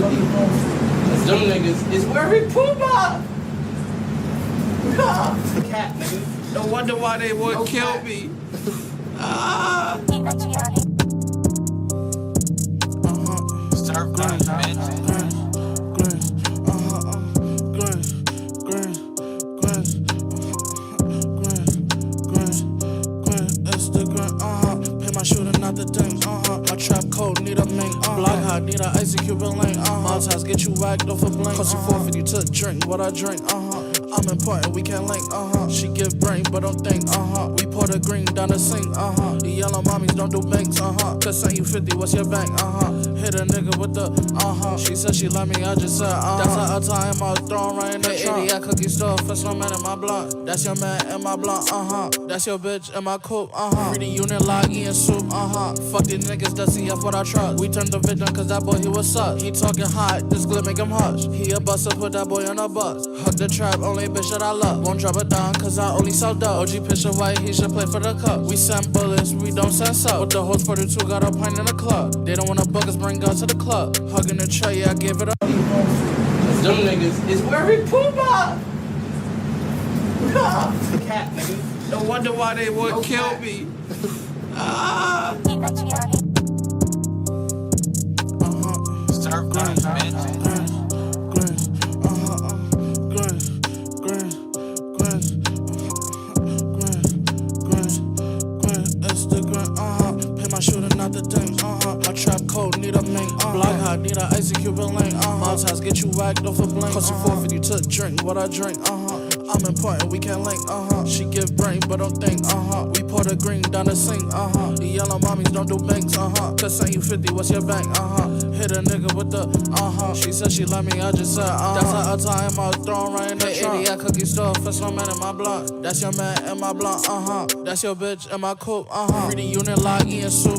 Cause them niggas is wearing Puma. Cat niggas. No wonder why they would kill me. Surf grind, bitch. Shooting out the thing, my trap code need a mink, block hot, need a icy Cuban link, Maltese get you whacked off a blink, cost you 450 to drink, what I drink, I'm important, we can't link, she give brain, but don't think, we pour the green down the sink, the yellow mommies don't do banks, cause send you 50, what's your bank, hit a nigga with the, she said she love me, I just said, that's how I time, I was thrown right in the trunk, at cookie store, for some man in my blunt, that's your man in my blunt, that's your bitch in my coupe, free the unit lock, eating soup, fuck these niggas, that's CF what I trust, we turned the victim cause that boy he was sus, he talking hot, this glip make him hush, he a buster, put that boy on a bus, hug the trap, only bitch that I love, won't drop it down cause I only sell dope, OG picture white, he should play for the cup, we send bullets, we don't send sup, with the hoes 42 got a pint in the club, they don't wanna book us, bring us to the club, hugging the tray, yeah I gave it up. Cause them niggas is wearing Puma. Cat niggas. No wonder why they would kill me. Surf grind, bitch. Shooting out the thing, my trap code need a mink, block hot, need a icy Cuban link, Maltese get you whacked off a blink, cost you 450 to drink, what I drink, I'm important, we can't link, she give brain, but don't think, we pour the green down the sink, the yellow mommies don't do banks, cause send you 50, what's your bank, hit a nigga with the, she said she love me, I just said, that's how I time, I was thrown right in the trunk, at cookie store, for some man in my blunt, that's your man in my blunt, that's your bitch in my coupe, free the unit lock, eating soup,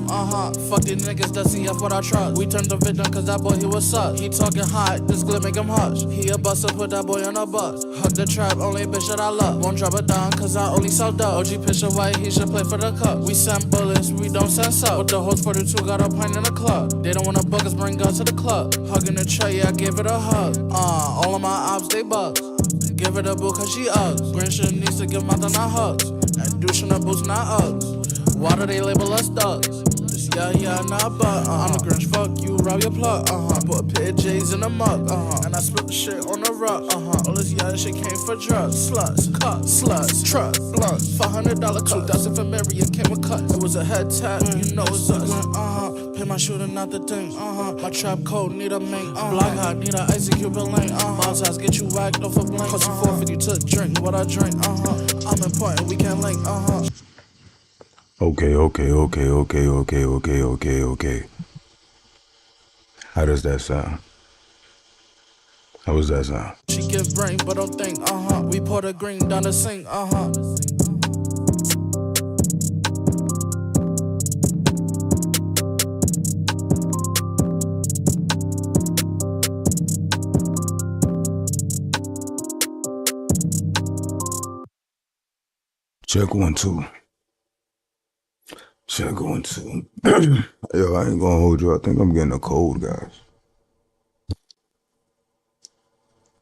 fuck these niggas, that's CF what I trust, we turned the victim cause that boy he was sus, he talking hot, this glip make him hush, he a buster, put that boy on a bus, hug the trap, only bitch that I love, won't drop it down cause I only sell dope, OG picture white, he should play for the cup, we send bullets, we don't send sup, with the hoes 42 got a pint in the club, they don't wanna book us, bring us to the club, hugging the tray, yeah I gave it a hug, all of my ops they bugs, give it a boo cause she Uggs, Grinch needs to give mouth and not hugs, and douche in the boots not Uggs, why do they label us thugs? Yeah, nah, but I'm a Grinch, fuck you, rob your plug, put a pair of J's in the mug, and I split the shit on the rug, all this shit came for drugs, sluts, cuts, sluts, truck, blunts, $500 $2,000 for Marriott, came with cuts, it was a head tap, you know it's us, pay my shooting out the thing, my trap code need a mink, block hot, need a icy Cuban link, Maltese get you whacked off a blink, cost you 450 to drink, what I drink, I'm important, we can't link, Okay. How does that sound? How does that sound? She give brain, but don't think, we pour the green down the sink, Check 1 2. Check 1 2. Yo, I ain't gonna hold you. I think I'm getting a cold, guys.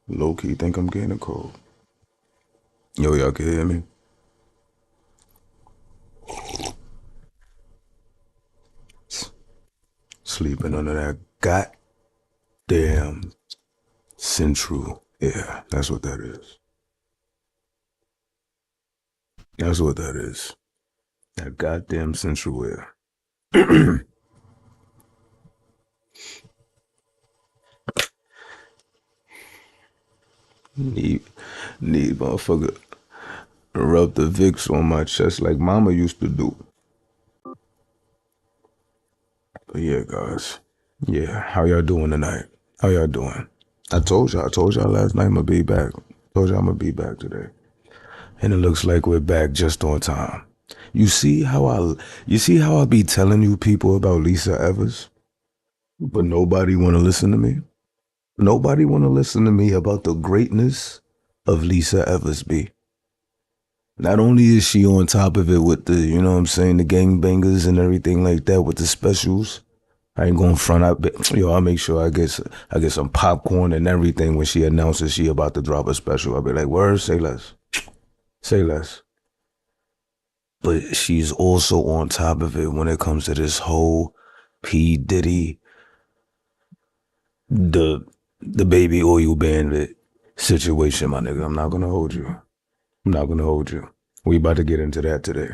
Low key, think I'm getting a cold. Yo, y'all can hear me? Sleeping under that goddamn central air. That's what that is. That's what that is. That goddamn central air. Need motherfucker rub the Vicks on my chest like mama used to do. But yeah, guys. Yeah, how y'all doing tonight? How y'all doing? I told y'all last night I'ma be back. Told y'all I'ma be back today. And it looks like we're back just on time. You see how I be telling you people about LisaEvers? But nobody wanna listen to me? Nobody wanna listen to me about the greatness of LisaEvers, B. Not only is she on top of it with the, you know what I'm saying, the gangbangers and everything like that with the specials, I ain't going front. I'll make sure I get some popcorn and everything when she announces she about to drop a special. I'll be like, word, say less. Say less. But she's also on top of it when it comes to this whole P. Diddy, the baby oil bandit situation, my nigga. I'm not gonna hold you. I'm not gonna hold you. We about to get into that today.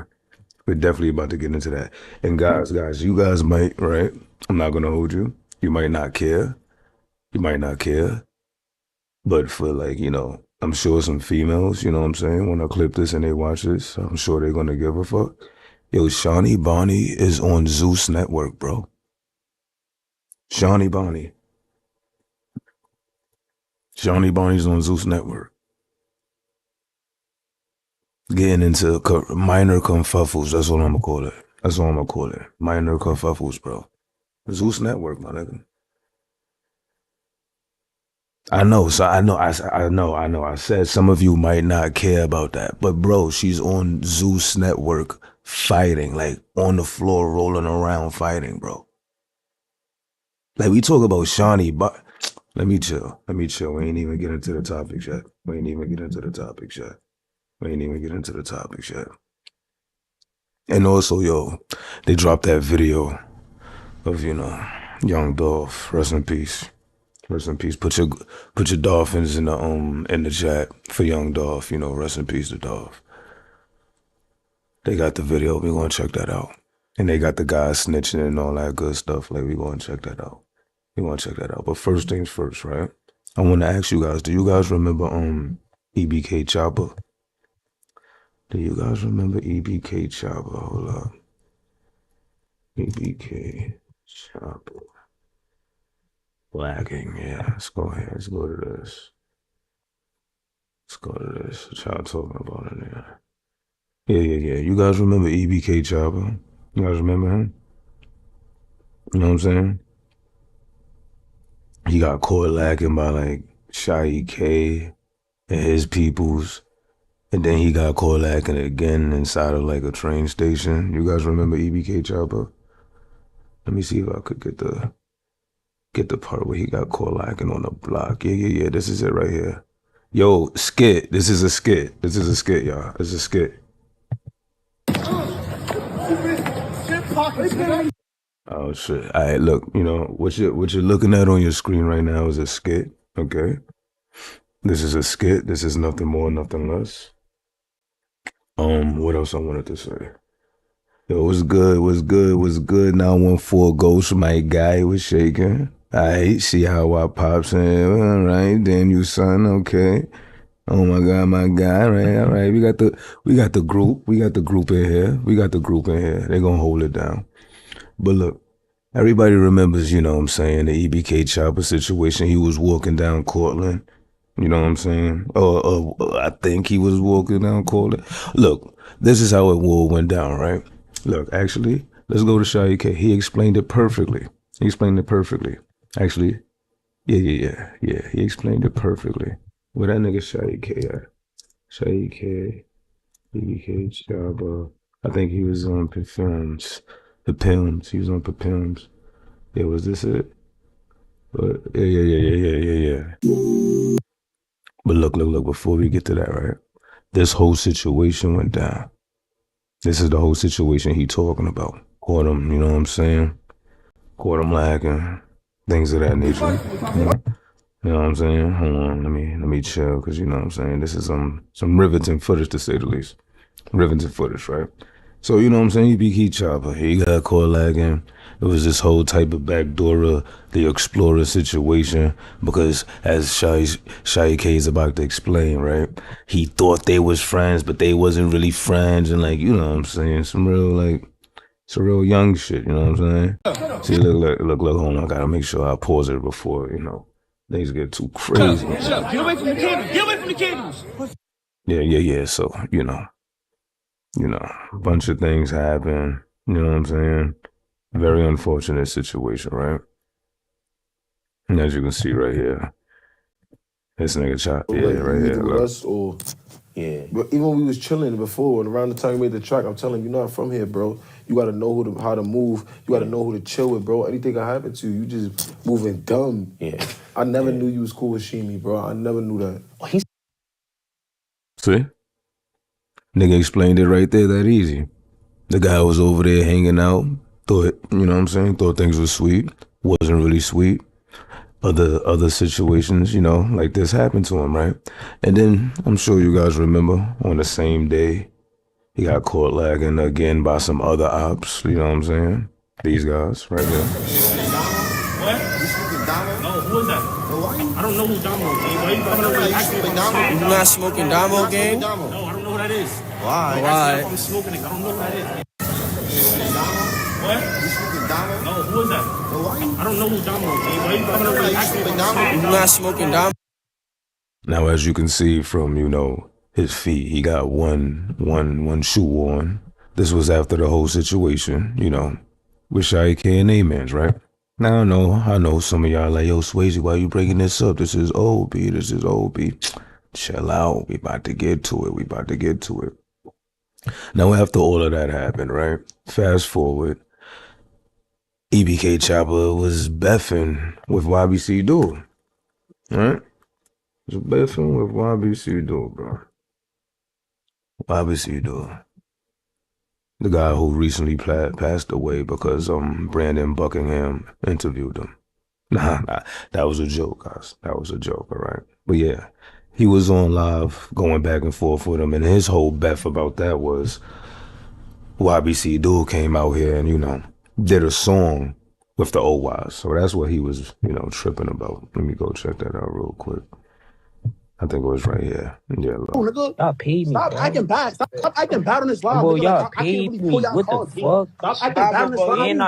We're definitely about to get into that. And guys, you guys might, right? I'm not gonna hold you. You might not care. You might not care. But for like, I'm sure some females, you know what I'm saying, when I clip this and they watch this, I'm sure they're gonna give a fuck. Yo, ShaniBoni is on Zeus Network, bro. ShaniBoni's on Zeus Network. Getting into minor confuffles, that's what I'm gonna call it. That's what I'm gonna call it. Minor confuffles, bro. Zeus Network, my nigga. I know, so I know. I said some of you might not care about that, but bro, she's on Zeus Network fighting, like on the floor, rolling around fighting, bro. Like we talk about Shawnee, but let me chill. We ain't even get into the topic yet. And also, yo, they dropped that video of YoungDolph. Rest in peace. Rest in peace. Put your dolphins in the chat for YoungDolph. Rest in peace to Dolph. They got the video. We gonna check that out. And they got the guys snitching and all that good stuff. Like we gonna check that out. But first things first, right? I want to ask you guys. Do you guys remember Ebk Choppa? Do you guys remember Ebk Choppa? Hold up. Ebk Choppa. Lagging, yeah. Let's go ahead. Let's go to this. What y'all talking about in there? Yeah. You guys remember Ebk Choppa? You guys remember him? You know what I'm saying? He got caught lacking by like Shaie and his peoples. And then he got caught lacking again inside of like a train station. You guys remember Ebk Choppa? Let me see if I could get the part where he got caught lacking on the block. Yeah. This is it right here. Yo, skit. This is a skit, y'all. This is a skit. Oh shit. All right, look, what you're looking at on your screen right now is a skit, okay? This is a skit. This is nothing more, nothing less. What else I wanted to say? Yo, what's good? 914 Ghost, my guy was shaking. I see how I pops in. All right, damn you son, okay. Oh my God, my guy. All right. We got the group. We got the group in here. They're gonna hold it down. But look, everybody remembers, the Ebk Choppa situation. He was walking down Cortland. You know what I'm saying? I think he was walking down Cortland. Look, this is how it all went down, right? Look, actually, let's go to Shaie. He explained it perfectly. Actually, yeah. He explained it perfectly. Where that nigga Shaie at? Shaie, Ebk Choppa. I think he was on Perfumes. He was on Perfumes. Yeah, was this it? But yeah. But look, before we get to that, right? This whole situation went down. This is the whole situation he talking about. Caught him, you know what I'm saying? Caught him lacking. Things of that nature. You know what I'm saying? Hold on, let me chill, because you know what I'm saying? This is some riveting footage, to say the least. Riveting footage, right? So, you know what I'm saying? Ebk Choppa, he got caught lagging. It was this whole type of backdoor, the explorer situation, because as Shaie is about to explain, right? He thought they was friends, but they wasn't really friends, and like, you know what I'm saying? Some real young shit, you know what I'm saying? See, look, hold on, I gotta make sure I pause it before, things get too crazy. Get away from the cables. Yeah. So, a bunch of things happen. You know what I'm saying? Very unfortunate situation, right? And as you can see right here, this nigga Choppa, right here. Look. Yeah. But even when we was chilling before, and around the time you made the track, I'm telling you, you're not from here, bro. You gotta know how to move. You gotta know who to chill with, bro. Anything can happen to you. You just moving dumb. Yeah. I never knew you was cool with Shimi, bro. I never knew that. See? Nigga explained it right there that easy. The guy was over there hanging out, thought, you know what I'm saying, thought things were sweet, wasn't really sweet. Other situations, you know, like this happened to him, right? And then, I'm sure you guys remember, on the same day, he got caught lagging again by some other ops, you know what I'm saying? These guys, right there. What? No, who is that? I don't know who Damo is. You not smoking Damo, gang? No, I don't know who that is. Why? Why? I'm smoking it. I don't know who that is. What? No, who is that? I don't know who Damo is. You not smoking Damo? Now, as you can see from, you know, his feet, he got one shoe on. This was after the whole situation, you know, with Shaie and Amens, right? Now, I know some of y'all like, yo, Swayze, why you bringing this up? This is OB, this is OB. Chill out, we about to get to it, Now, after all of that happened, right? Fast forward, Ebk Choppa was beffing with YBC Dude, right? Was beffing with YBC Dude, bro. YBC Dude. The guy who recently passed away because Brandon Buckingham interviewed him. Nah, that was a joke, guys. That was a joke, all right? But yeah, he was on live going back and forth with him, and his whole beef about that was YBC Dude came out here and, you know, did a song with the OYs. So that's what he was, you know, tripping about. Let me go check that out real quick. I think it was right here. Yeah, look. Oh, nigga. Y'all paid me. Stop bro. acting bad. Stop acting bad on this live. Bro, nigga. y'all Like, I can't paid really me. pull y'all What cards, the nigga. fuck? Stop acting bad on this live. And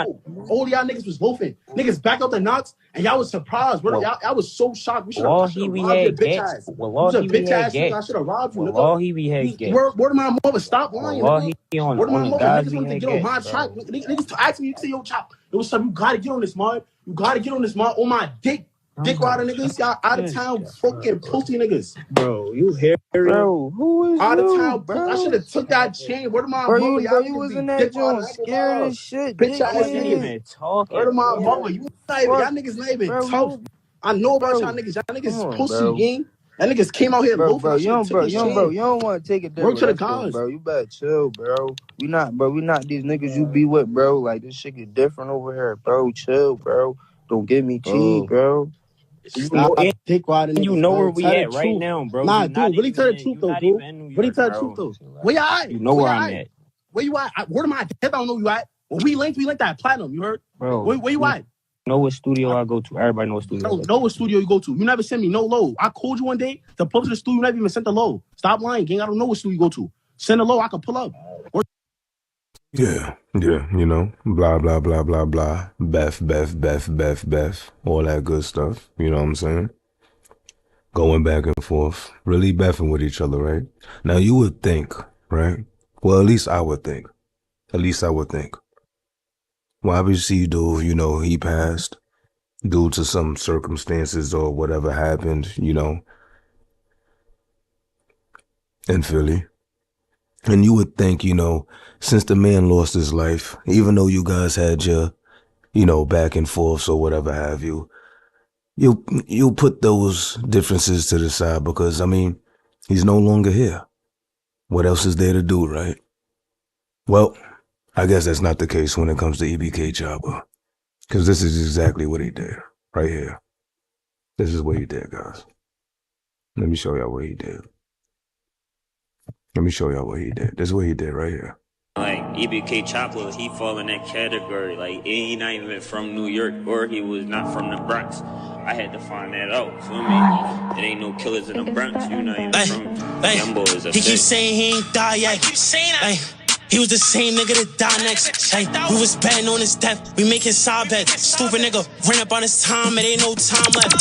All y'all niggas was loafing. Niggas backed out the knots, and y'all was surprised. Bro, y'all was so shocked. We should have robbed your bitch ass. You was a bitch ass nigga. I should have robbed you, nigga. Word of my mother, stop lying, nigga. Word of my mother, niggas want to get on my track. Niggas ask me, you say, yo, Chop, it was something, you gotta get on this, man. You gotta get on this, man. On my dick. Dick rider niggas, y'all out of town fucking pussy niggas. Bro, you hairy. Bro, who is out you, of town, bro? I should have took that chain. Where my bro, mother? you was in that joint scared as shit. Bitch ass niggas. Where my mother? You not even, y'all niggas not even tough. I know about y'all niggas. Y'all niggas pussy gang. Y'all niggas came out here loafing. Bro, you don't want to take it there. Work to the gods, bro. You better chill, bro. We not these niggas you be with, bro. Like, this shit get different over here, bro. Chill, bro. Don't get me cheap, bro. You know where we at right now, bro. Nah, dude, really tell the truth though, dude. Really tell the truth though. Where y'all at? You know where I'm at. Where you at? Where am I? I don't know you at. When we linked that platinum. You heard? Bro, where you at? Know what studio I go to. Everybody know what studio. I don't know what studio you go to. You never sent me no low. I called you one day to pull up to the studio. You never even sent the low. Stop lying, gang. I don't know what studio you go to. Send a low. I can pull up. Yeah, you know, blah, blah, blah, blah, blah, Beth, all that good stuff, you know what I'm saying? Going back and forth, really beffing with each other, right? Now, you would think, right? Well, at least I would think. YBC Dude, you know, he passed due to some circumstances or whatever happened, you know, in Philly. And you would think, you know, since the man lost his life, even though you guys had your, you know, back and forths or whatever have you, you'll put those differences to the side because, I mean, he's no longer here. What else is there to do, right? Well, I guess that's not the case when it comes to Ebk Choppa, because this is exactly what he did right here. This is what he did, guys. Let me show y'all what he did. This is what he did right here. Like, Ebk Choppa, he fall in that category. Like, he not even from New York, or he was not from the Bronx. I had to find that out, feel me? It ain't no killers in the Bronx, you not even from them boys. He keeps saying he ain't died yet. He was the same nigga that died next. We was betting on his death. We making side bets. Stupid nigga ran up on his time. It ain't no time left.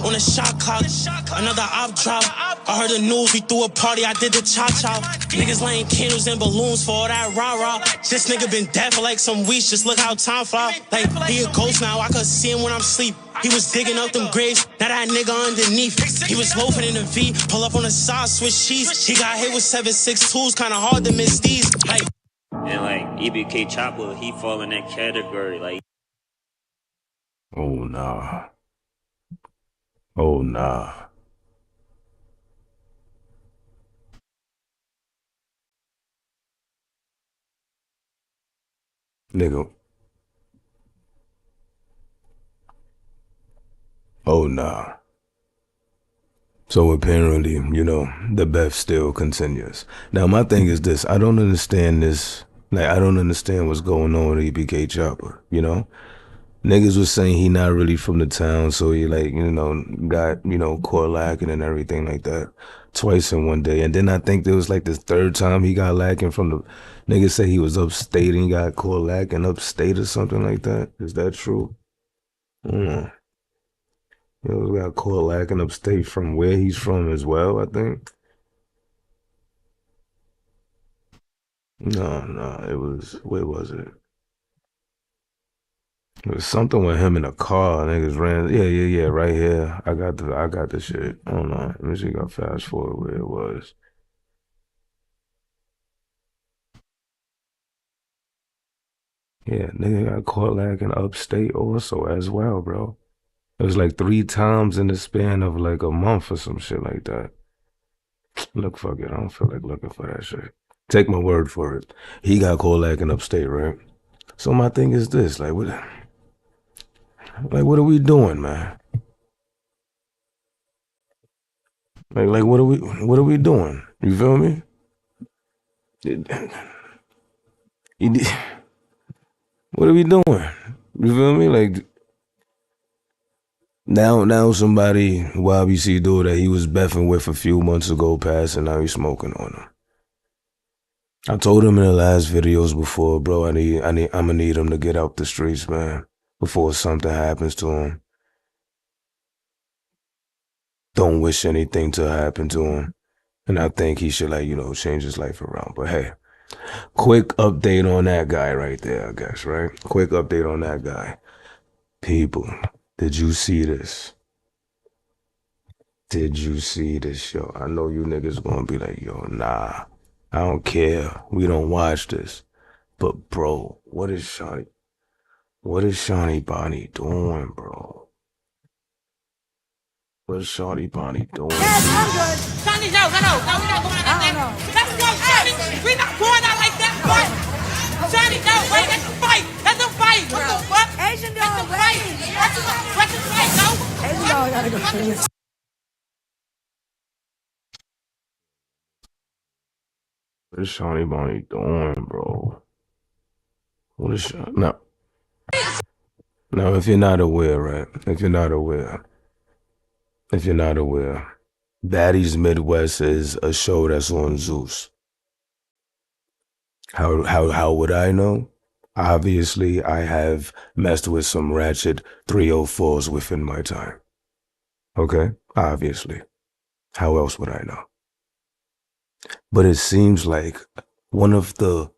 On the shot clock, another op drop. I heard the news. We threw a party. I did the cha-cha. Niggas laying candles and balloons for all that rah-rah. This nigga been dead for like some weeks. Just look how time fly. Like, he a ghost now. I could see him when I'm asleep. He was digging up them graves, now that nigga underneath. He was loafing in the V, pull up on the side, switch cheese. He got hit with 7.62s, kinda hard to miss these. Like, And like Ebk Choppa, he fall in that category. Like, oh nah. Oh nah. Nigga. Oh nah. So apparently, you know, the beef still continues. Now my thing is this, I don't understand this, like I don't understand what's going on with Ebk Choppa, you know? Niggas was saying he not really from the town, so he like, you know, got, you know, caught lacking and everything like that twice in one day. And then I think there was like the third time he got lacking from the, niggas say he was upstate and he got caught lacking upstate or something like that. Is that true? You know, we got caught lacking upstate from where he's from as well, I think. No, it was, where was it? It was something with him in a car. Niggas ran. Yeah, right here. I got the shit. Hold on. Let me see if I can fast forward where it was. Yeah, nigga got caught lacking upstate also as well, bro. It was like 3 times in the span of like a month or some shit like that. Look, fuck it. I don't feel like looking for that shit. Take my word for it. He got caught lacking upstate, right? So my thing is this, like what are we doing, man? Like what are we doing? You feel me? What are we doing? You feel me? Like now somebody YBC dude that he was beffing with a few months ago passed and now he's smoking on him. I told him in the last videos before, bro, I'm gonna need him to get out the streets, man, before something happens to him. Don't wish anything to happen to him. And I think he should, like, you know, change his life around. But hey, quick update on that guy right there, I guess, right? Quick update on that guy. People, did you see this? Did you see this show? I know you niggas gonna be like, yo, nah, I don't care. We don't watch this. But bro, what is ShaniBoni doing, bro? What's ShaniBoni doing? Yes, I'm good. Shani, no, we're not going out like that. Let's go, Shani. We're not going out like that. What? Shani, no, wait, that's a fight. That's a fight. What the fuck? Asian dog, wait. That's a fight, no? Asian dog gotta go first. What is ShaniBoni doing, bro? What is now, if you're not aware, right? If you're not aware, Baddies Midwest is a show that's on Zeus. How would I know? Obviously, I have messed with some ratchet 304s within my time. Okay? Obviously. How else would I know? But it seems like one of the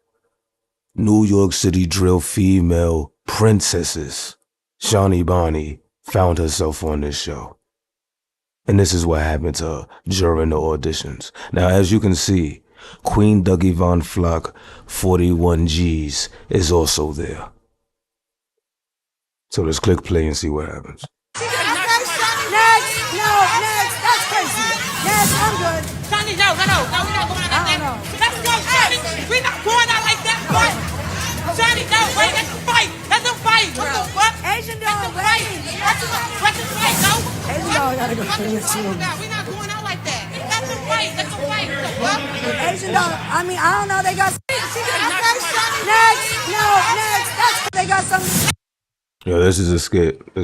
New York City drill female princesses, ShaniBoni, found herself on this show. And this is what happened to her during the auditions. Now, as you can see, Queen Dougie Von Flock, 41 G's, is also there. So let's click play and see what happens. Next, that's crazy. Next, I'm good. Shani, no, we're not going out like that. Let's go, Shani. We're not going out like that. What? Shani, no, wait, that's a fight. That's a fight. What the fuck? Asian dog, wait. That's a fight, no? Asian dog gotta go first. We're not going out like that. That's a fight. That's a fight. What the fuck? Asian dog, I mean, I don't know, they got next, that's they got something. Yo, this is a skit. Bro.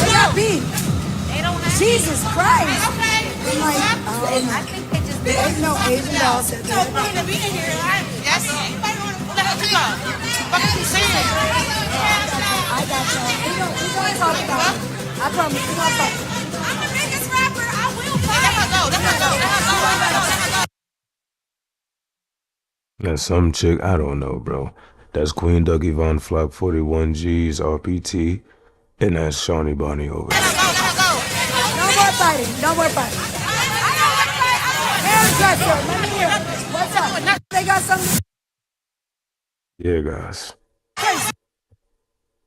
Yeah, beef. Jesus Christ. Okay. I think they just there's no Asian dog said that. No point to be in here. Yes. What the hell you got? What are you saying? I got you. We gonna talk about it. I promise we gonna talk. I'm the biggest rapper. I will fight. Let her go. Now some chick, I don't know, bro. That's Queen Dougie Von Flock, 41 G's, RPT. And that's ShaniBoni over there. No more fighting. No more fighting. Hairdresser, let me hear it. What's up? They got something. Yeah, guys.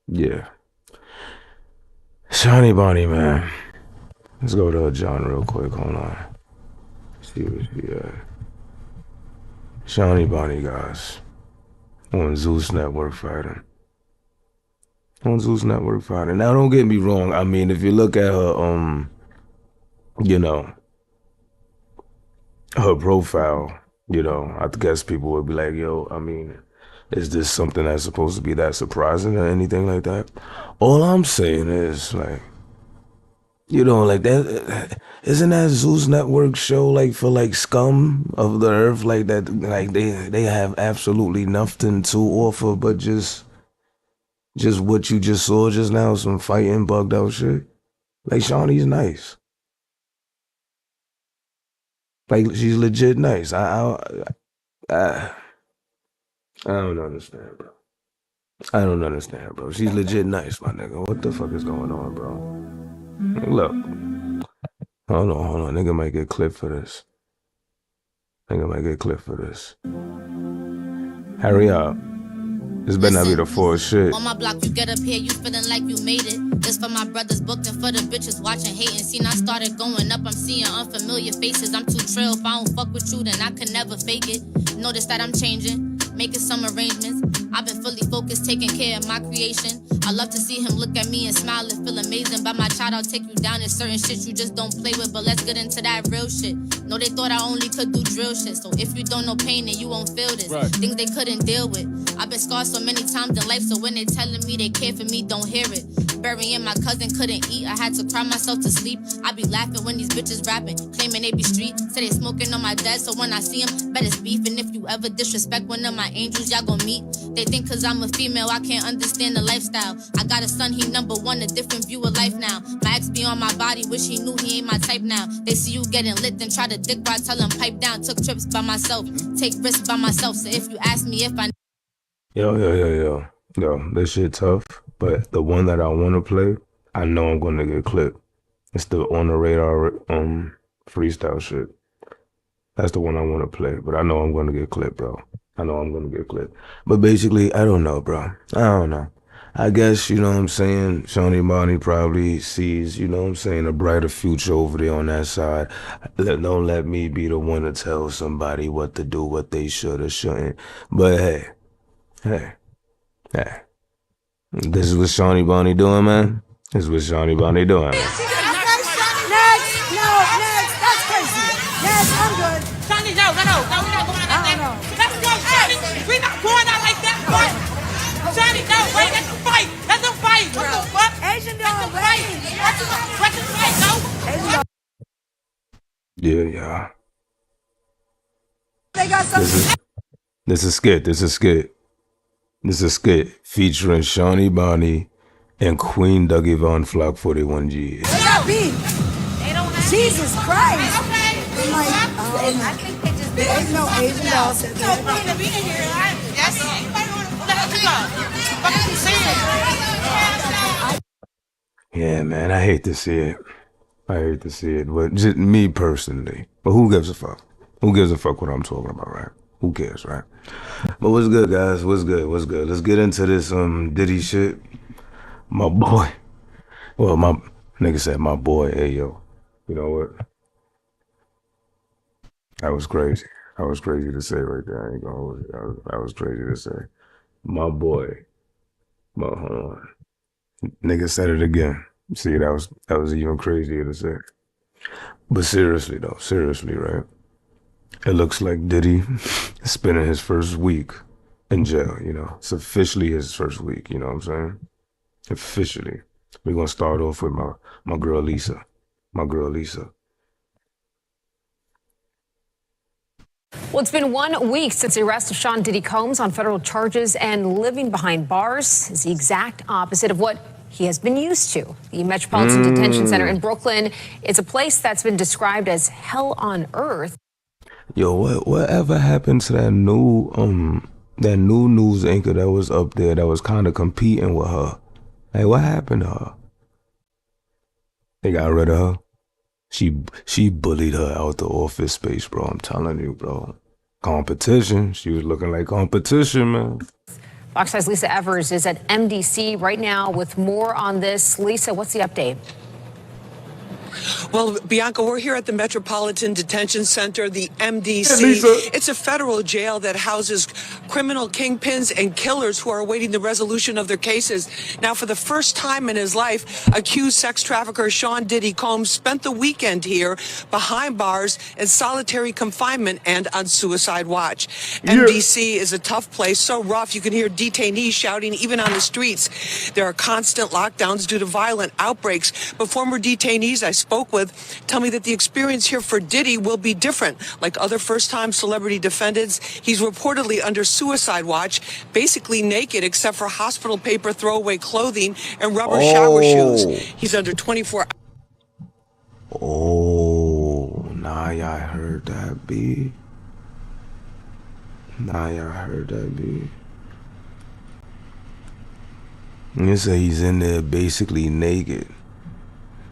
Yeah. ShaniBoni, man. Let's go to John real quick. Hold on. See what she at. ShaniBoni, guys. On Zeus Network fighting. On Zeus Network fighting. Now, don't get me wrong. I mean, if you look at her, you know, her profile, you know, I guess people would be like, yo, I mean, is this something that's supposed to be that surprising or anything like that? All I'm saying is, like, you know, like that, isn't that Zeus Network show like for like scum of the earth, like that, like they have absolutely nothing to offer but just what you just saw just now, some fighting bugged out shit. Like Shawnee's nice. Like she's legit nice. I don't understand, bro. I don't understand, bro. She's legit nice, my nigga. What the fuck is going on, bro? Look. Hold on. Nigga might get clipped for this. Hurry up. This better not be the full shit. On my block, you get up here, you feeling like you made it. This for my brothers booked and for the bitches watching, hating. Seen I started going up, I'm seeing unfamiliar faces. I'm too trail, if I don't fuck with you, then I can never fake it. Notice that I'm changing, making some arrangements. I've been fully focused, taking care of my creation. I love to see him look at me and smile and feel amazing. By my child, I'll take you down in certain shit you just don't play with. But let's get into that real shit. No, they thought I only could do drill shit. So if you don't know pain, then you won't feel this. Right. Things they couldn't deal with. I've been scarred so many times in life, so when they telling me they care for me, don't hear it. Burying my cousin, couldn't eat. I had to cry myself to sleep. I be laughing when these bitches rapping, claiming they be street. Say they smoking on my dead, so when I see them, bet it's beef. And if you ever disrespect one of my angels, y'all gon' meet. They think cause I'm a female, I can't understand the lifestyle. I got a son, he number one, a different view of life now. My ex be on my body, wish he knew he ain't my type now. They see you getting lit, then try to dick ride, tell him pipe down. Took trips by myself, take risks by myself. So if you ask me if I... Yo, this shit tough, but the one that I want to play, I know I'm going to get clipped. It's the On the Radar freestyle shit. That's the one I want to play, but I know I'm going to get clipped, bro. But basically, I don't know, bro. I don't know. I guess, you know what I'm saying, ShaniBoni probably sees, you know what I'm saying, a brighter future over there on that side. Don't let me be the one to tell somebody what to do, what they should or shouldn't. But hey. This is what ShaniBoni doing, man. Next. No, next. That's crazy. Next, I'm good. Shani, no, we're not going out like that. Let's go, Shani. We're not going out like that. Shani, no, wait, that's a fight. What? Asian dog, wait. What's the fight, no? Asian dog. Yeah. They got something. This is skit featuring ShaniBoni and Queen Dougie Von Flock 41G. They got beef. Jesus Christ. I'm like, I think they just... there's no Asian dog said that. Yeah, man, I hate to see it. But just me personally. But who gives a fuck? Who gives a fuck what I'm talking about, right? Who cares, right? But what's good, guys? What's good? Let's get into this Diddy shit. My boy. Well, my nigga said my boy. Hey, yo. You know what? That was crazy. To say right there. I ain't gonna hold it. That was crazy to say. My boy. But hold on. Nigga said it again. See, that was even crazier to say. But seriously, right? It looks like Diddy is spending his first week in jail, you know. It's officially his first week, you know what I'm saying? Officially. We're going to start off with my girl Lisa. Well, it's been 1 week since the arrest of Sean Diddy Combs on federal charges, and living behind bars is the exact opposite of what he has been used to. The Metropolitan Detention Center in Brooklyn is a place that's been described as hell on earth. Yo, whatever happened to that new news anchor that was up there that was kind of competing with her? Like, what happened to her? They got rid of her. She bullied her out the office space, bro. I'm telling you, bro. Competition. She was looking like competition, man. Fox 5's LisaEvers is at MDC right now with more on this. Lisa, what's the update? Well, Bianca, we're here at the Metropolitan Detention Center, the MDC. Lisa. It's a federal jail that houses criminal kingpins and killers who are awaiting the resolution of their cases. Now, for the first time in his life, accused sex trafficker Sean Diddy Combs spent the weekend here behind bars in solitary confinement and on suicide watch. MDC is a tough place, so rough you can hear detainees shouting even on the streets. There are constant lockdowns due to violent outbreaks, but former detainees I spoke with tell me that the experience here for Diddy will be different. Like other first-time celebrity defendants, he's reportedly under suicide watch, basically naked except for hospital paper, throwaway clothing, and rubber shower shoes. He's under 24 Oh, nah, y'all heard that, B. Nah, y'all heard that, B. You say he's in there basically naked.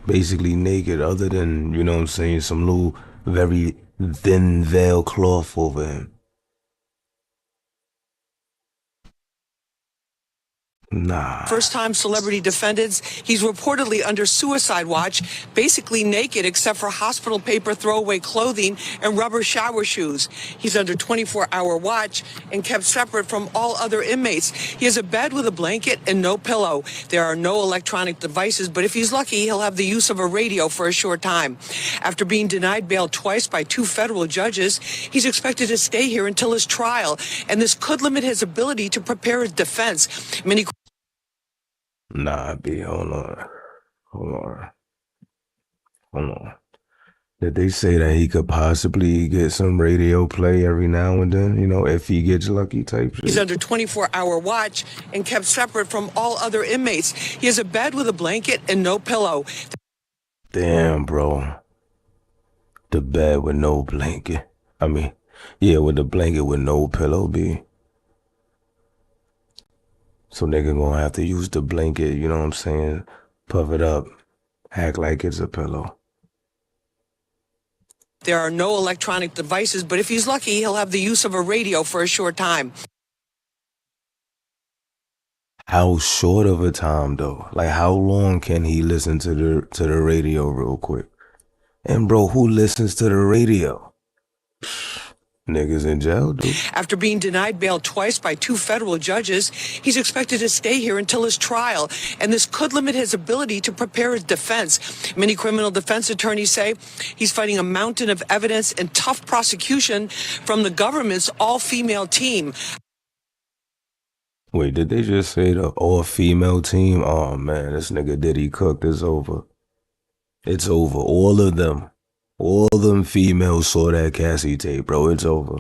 Basically naked, other than, you know what I'm saying, some little very thin veil cloth over him. Nah. First-time celebrity defendants, he's reportedly under suicide watch, basically naked except for hospital paper, throwaway clothing, and rubber shower shoes. He's under 24-hour watch and kept separate from all other inmates. He has a bed with a blanket and no pillow. There are no electronic devices, but if he's lucky, he'll have the use of a radio for a short time. After being denied bail twice by 2 federal judges, he's expected to stay here until his trial, and this could limit his ability to prepare his defense. Many Nah, B, hold on. Did they say that he could possibly get some radio play every now and then, you know, if he gets lucky type shit? He's under 24-hour watch and kept separate from all other inmates. He has a bed with a blanket and no pillow. Damn, bro. The bed with no blanket. I mean, yeah, with the blanket with no pillow, B. So nigga gonna have to use the blanket, you know what I'm saying? Puff it up, act like it's a pillow. There are no electronic devices, but if he's lucky, he'll have the use of a radio for a short time. How short of a time though? Like how long can he listen to the radio real quick? And bro, who listens to the radio? Niggas in jail, dude. After being denied bail twice by 2 federal judges, he's expected to stay here until his trial, and this could limit his ability to prepare his defense. Many criminal defense attorneys say he's fighting a mountain of evidence and tough prosecution from the government's all-female team. Wait, did they just say the all-female team? Oh man, this nigga Diddy cooked. It's over. It's over. All of them. All them females saw that Cassie tape, bro. It's over.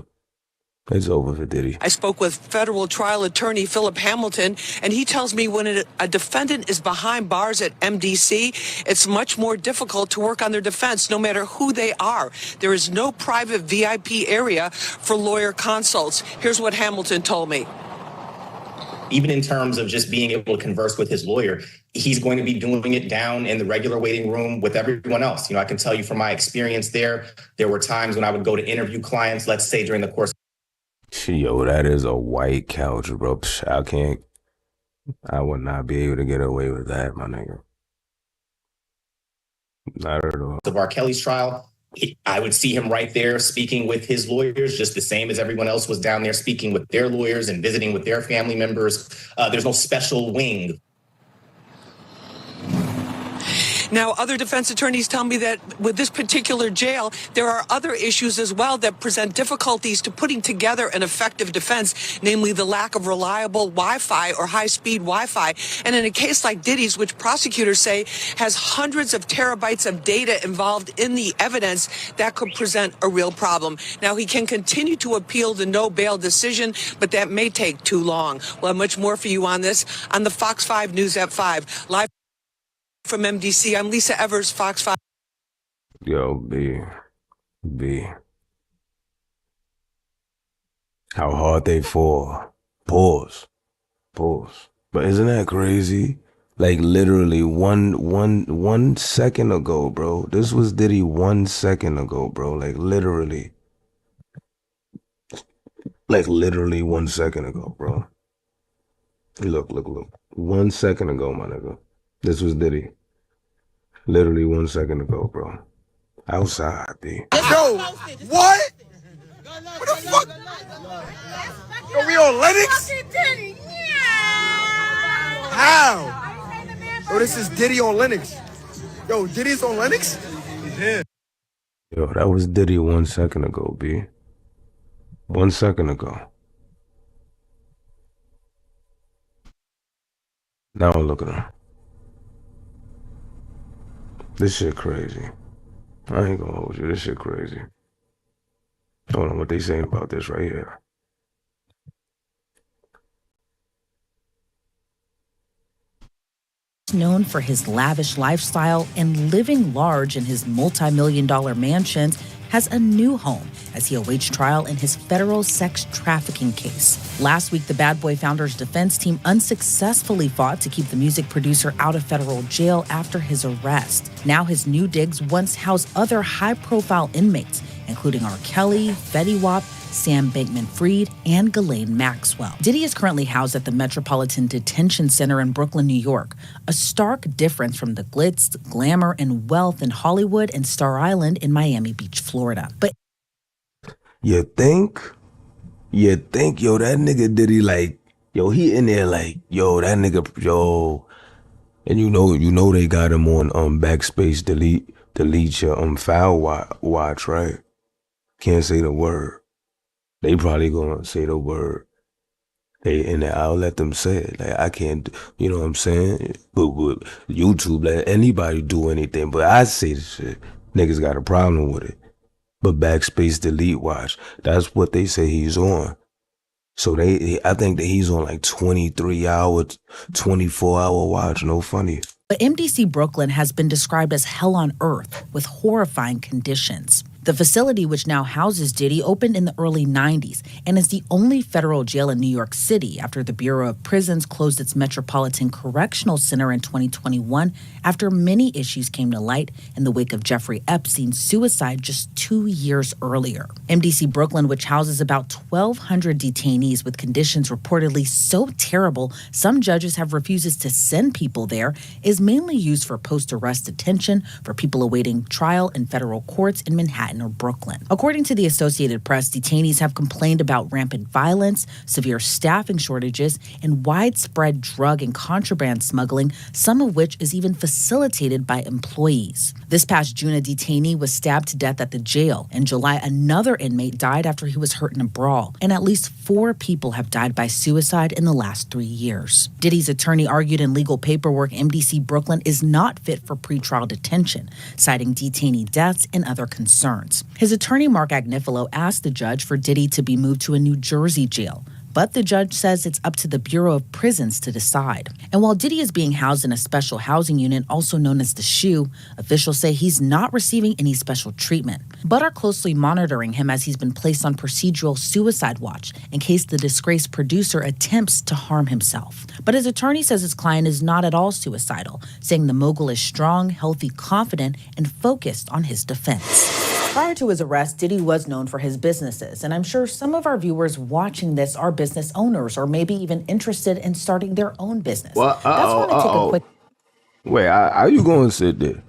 It's over for Diddy. I spoke with federal trial attorney Philip Hamilton, and he tells me when a defendant is behind bars at MDC, it's much more difficult to work on their defense, no matter who they are. There is no private VIP area for lawyer consults. Here's what Hamilton told me. Even in terms of just being able to converse with his lawyer, he's going to be doing it down in the regular waiting room with everyone else. You know, I can tell you from my experience there were times when I would go to interview clients, let's say during the course. Yo, that is a white couch, bro. I would not be able to get away with that, my nigga. Not at all. Of R. Kelly's trial, I would see him right there speaking with his lawyers, just the same as everyone else was down there speaking with their lawyers and visiting with their family members. There's no special wing. Now, other defense attorneys tell me that with this particular jail, there are other issues as well that present difficulties to putting together an effective defense, namely the lack of reliable Wi-Fi or high-speed Wi-Fi. And in a case like Diddy's, which prosecutors say has hundreds of terabytes of data involved in the evidence, that could present a real problem. Now, he can continue to appeal the no bail decision, but that may take too long. We'll have much more for you on this on the Fox 5 News at 5. Live from MDC, I'm LisaEvers, Fox 5. Yo, B. How hard they fall. Pause. But isn't that crazy? Like literally one second ago, bro. This was Diddy 1 second ago, bro. Like literally 1 second ago, bro. Look. 1 second ago, my nigga. This was Diddy. Literally 1 second ago, bro. Outside, B. Yo, what? What the fuck? Yo, we on Lennox? How? Yo, this is Diddy on Lennox. Yo, Diddy's on Lennox? He's here. Yo, that was Diddy 1 second ago, B. 1 second ago. Now look at him. This shit crazy. I ain't gonna hold you. This shit crazy. Hold on, what they saying about this right here. Known for his lavish lifestyle and living large in his multi-million-dollar mansions, has a new home as he awaits trial in his federal sex trafficking case. Last week, the Bad Boy Founder's defense team unsuccessfully fought to keep the music producer out of federal jail after his arrest. Now his new digs once house other high-profile inmates, including R. Kelly, Fetty Wap, Sam Bankman-Fried, and Ghislaine Maxwell. Diddy is currently housed at the Metropolitan Detention Center in Brooklyn, New York, a stark difference from the glitz, glamour, and wealth in Hollywood and Star Island in Miami Beach, Florida. But You think, yo, that nigga Diddy like, yo, he in there like, yo, that nigga, yo, and you know they got him on backspace delete your file watch, right? Can't say the word. They probably gonna say the word. I'll let them say it. Like I can't, you know what I'm saying? But YouTube, let anybody do anything. But I say this shit. Niggas got a problem with it. But backspace delete watch, that's what they say he's on. So I think that he's on like 23-hour, 24-hour watch. No funny. But MDC Brooklyn has been described as hell on earth with horrifying conditions. The facility, which now houses Diddy, opened in the early 90s and is the only federal jail in New York City after the Bureau of Prisons closed its Metropolitan Correctional Center in 2021 after many issues came to light in the wake of Jeffrey Epstein's suicide just 2 years earlier. MDC Brooklyn, which houses about 1,200 detainees with conditions reportedly so terrible some judges have refused to send people there, is mainly used for post-arrest detention for people awaiting trial in federal courts in Manhattan or Brooklyn. According to the Associated Press, detainees have complained about rampant violence, severe staffing shortages, and widespread drug and contraband smuggling, some of which is even facilitated by employees. This past June, a detainee was stabbed to death at the jail. In July, another inmate died after he was hurt in a brawl, and at least 4 people have died by suicide in the last 3 years. Diddy's attorney argued in legal paperwork MDC Brooklyn is not fit for pretrial detention, citing detainee deaths and other concerns. His attorney, Mark Agnifilo, asked the judge for Diddy to be moved to a New Jersey jail, but the judge says it's up to the Bureau of Prisons to decide. And while Diddy is being housed in a special housing unit, also known as the SHU, officials say he's not receiving any special treatment, but are closely monitoring him as he's been placed on procedural suicide watch in case the disgraced producer attempts to harm himself. But his attorney says his client is not at all suicidal, saying the mogul is strong, healthy, confident, and focused on his defense. Prior to his arrest, Diddy was known for his businesses, and I'm sure some of our viewers watching this are business owners or maybe even interested in starting their own business. Well, That's why I take a quick... Wait, how you gonna sit there?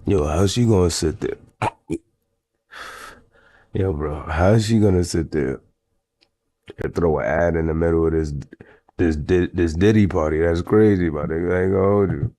Yo, how's she gonna sit there? Yo, bro, how's she gonna sit there and throw an ad in the middle of this Diddy party? That's crazy, but I ain't gonna hold you.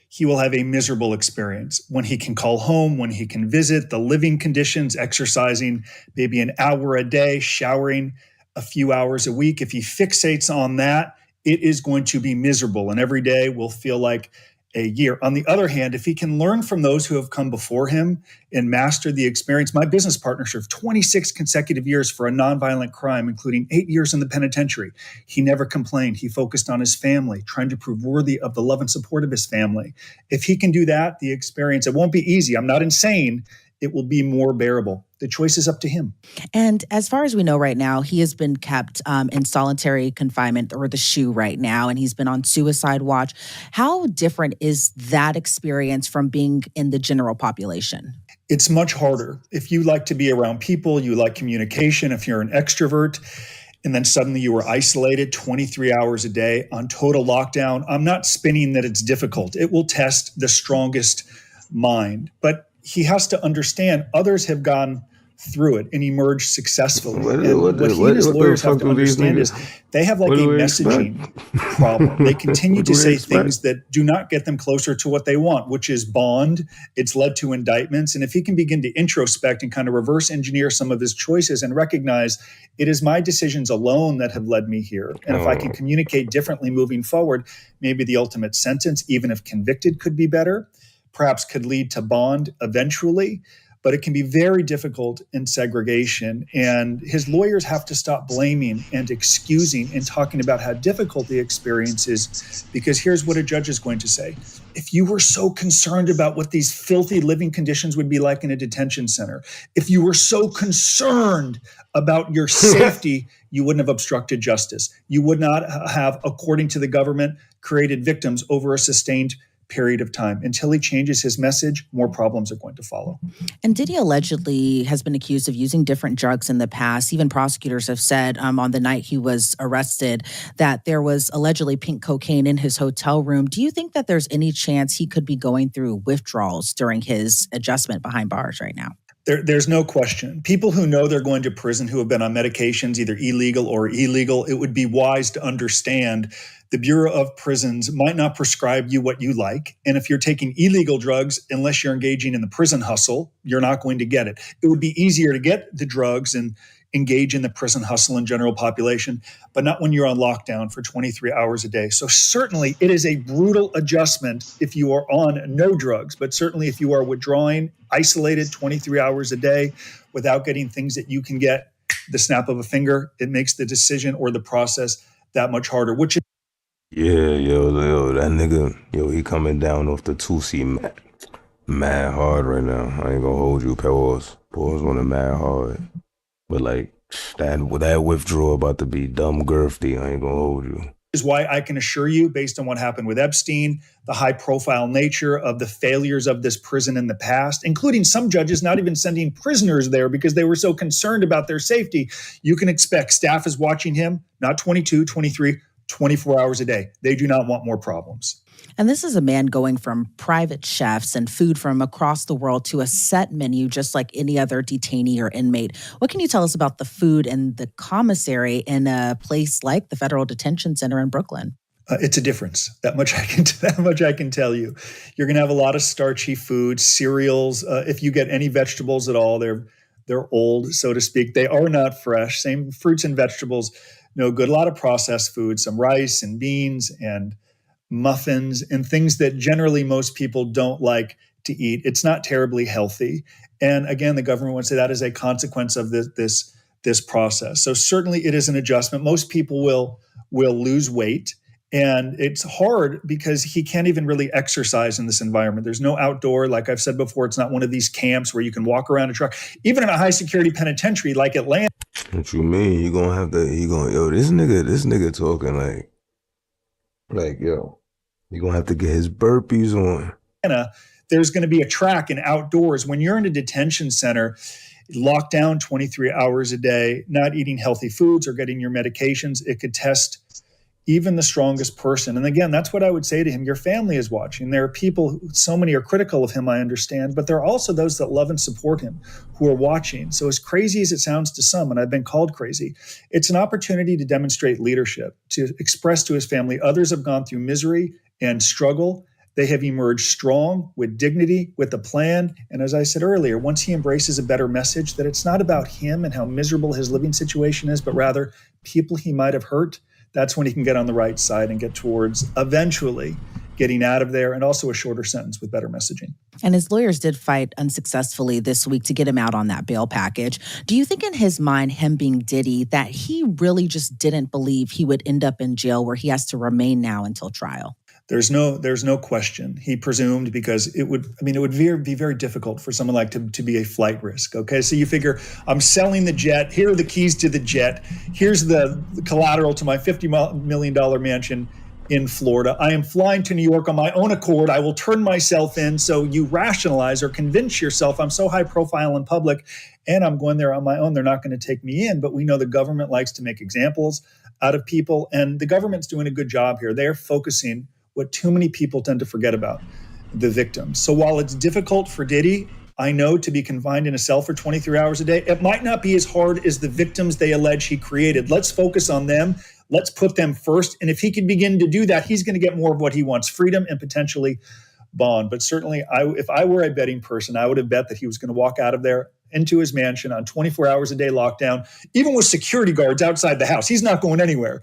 He will have a miserable experience when he can call home, when he can visit, the living conditions, exercising maybe an hour a day, showering a few hours a week. If he fixates on that, it is going to be miserable, and every day will feel like a year. On the other hand, if he can learn from those who have come before him and master the experience, my business partner served 26 consecutive years for a nonviolent crime, including 8 years in the penitentiary. He never complained. He focused on his family, trying to prove worthy of the love and support of his family. If he can do that, the experience, it won't be easy. I'm not insane. it will be more bearable. The choice is up to him. And as far as we know right now, he has been kept in solitary confinement, or the SHU right now, and he's been on suicide watch. How different is that experience from being in the general population? It's much harder. If you like to be around people, you like communication, if you're an extrovert, and then suddenly you were isolated 23 hours a day on total lockdown, I'm not spinning that it's difficult. It will test the strongest mind. But he has to understand others have gone through it and emerged successfully. What he and his lawyers have to understand is they have like a messaging problem. They continue to say things that do not get them closer to what they want, which is bond. It's led to indictments. And if he can begin to introspect and kind of reverse engineer some of his choices and recognize it is my decisions alone that have led me here. And if I can communicate differently moving forward, maybe the ultimate sentence, even if convicted, could be better, perhaps could lead to bond eventually. But it can be very difficult in segregation. And his lawyers have to stop blaming and excusing and talking about how difficult the experience is, because here's what a judge is going to say. If you were so concerned about what these filthy living conditions would be like in a detention center, if you were so concerned about your safety, you wouldn't have obstructed justice. You would not have, according to the government, created victims over a sustained period of time. Until he changes his message, more problems are going to follow. And Diddy allegedly has been accused of using different drugs in the past. Even prosecutors have said on the night he was arrested that there was allegedly pink cocaine in his hotel room. Do you think that there's any chance he could be going through withdrawals during his adjustment behind bars right now? There's no question. People who know they're going to prison who have been on medications, either illegal or illegal, it would be wise to understand the Bureau of Prisons might not prescribe you what you like. And if you're taking illegal drugs, unless you're engaging in the prison hustle, you're not going to get it. It would be easier to get the drugs and engage in the prison hustle in general population, but not when you're on lockdown for 23 hours a day. So certainly it is a brutal adjustment if you are on no drugs, but certainly if you are withdrawing, isolated 23 hours a day without getting things that you can get the snap of a finger, it makes the decision or the process that much harder, which is that nigga, he coming down off the 2C mad hard right now. I ain't gonna hold you, pause on it mad hard. But like, that withdrawal about to be dumb girthy, I ain't gonna hold you. Is why I can assure you, based on what happened with Epstein, the high-profile nature of the failures of this prison in the past, including some judges not even sending prisoners there because they were so concerned about their safety, you can expect staff is watching him, not 22, 23, 24 hours a day. They do not want more problems. And this is a man going from private chefs and food from across the world to a set menu, just like any other detainee or inmate. What can you tell us about the food and the commissary in a place like the Federal Detention Center in Brooklyn? It's a difference. That much I can tell you. You're going to have a lot of starchy food, cereals. If you get any vegetables at all, they're old, so to speak. They are not fresh. Same fruits and vegetables, no good. A lot of processed food, some rice and beans and muffins and things that generally most people don't like to eat. It's not terribly healthy. And again, the government would say that is a consequence of this process. So certainly it is an adjustment. Most people will lose weight. And it's hard because he can't even really exercise in this environment. There's no outdoor, like I've said before, it's not one of these camps where you can walk around a truck. Even in a high security penitentiary like Atlanta. What you mean? You gonna have to, this nigga talking like, yo, you gonna have to get his burpees on. There's gonna be a track and outdoors. When you're in a detention center, locked down 23 hours a day, not eating healthy foods or getting your medications, it could test even the strongest person. And again, that's what I would say to him. Your family is watching. There are people, so many are critical of him, I understand, but there are also those that love and support him who are watching. So as crazy as it sounds to some, and I've been called crazy, it's an opportunity to demonstrate leadership, to express to his family, others have gone through misery and struggle. They have emerged strong, with dignity, with a plan. And as I said earlier, once he embraces a better message, that it's not about him and how miserable his living situation is, but rather people he might have hurt, that's when he can get on the right side and get towards eventually getting out of there, and also a shorter sentence with better messaging. And his lawyers did fight unsuccessfully this week to get him out on that bail package. Do you think in his mind, him being Diddy, that he really just didn't believe he would end up in jail where he has to remain now until trial? There's no question. He presumed because it would be very difficult for someone like to be a flight risk. Okay, so you figure I'm selling the jet. Here are the keys to the jet. Here's the collateral to my $50 million mansion in Florida. I am flying to New York on my own accord. I will turn myself in. So you rationalize or convince yourself I'm so high profile in public and I'm going there on my own. They're not going to take me in. But we know the government likes to make examples out of people. And the government's doing a good job here. They're focusing what too many people tend to forget about, the victims. So while it's difficult for Diddy, I know, to be confined in a cell for 23 hours a day, it might not be as hard as the victims they allege he created. Let's focus on them. Let's put them first. And if he can begin to do that, he's going to get more of what he wants, freedom and potentially bond. But certainly, if I were a betting person, I would have bet that he was going to walk out of there into his mansion on 24 hours a day lockdown, even with security guards outside the house. He's not going anywhere.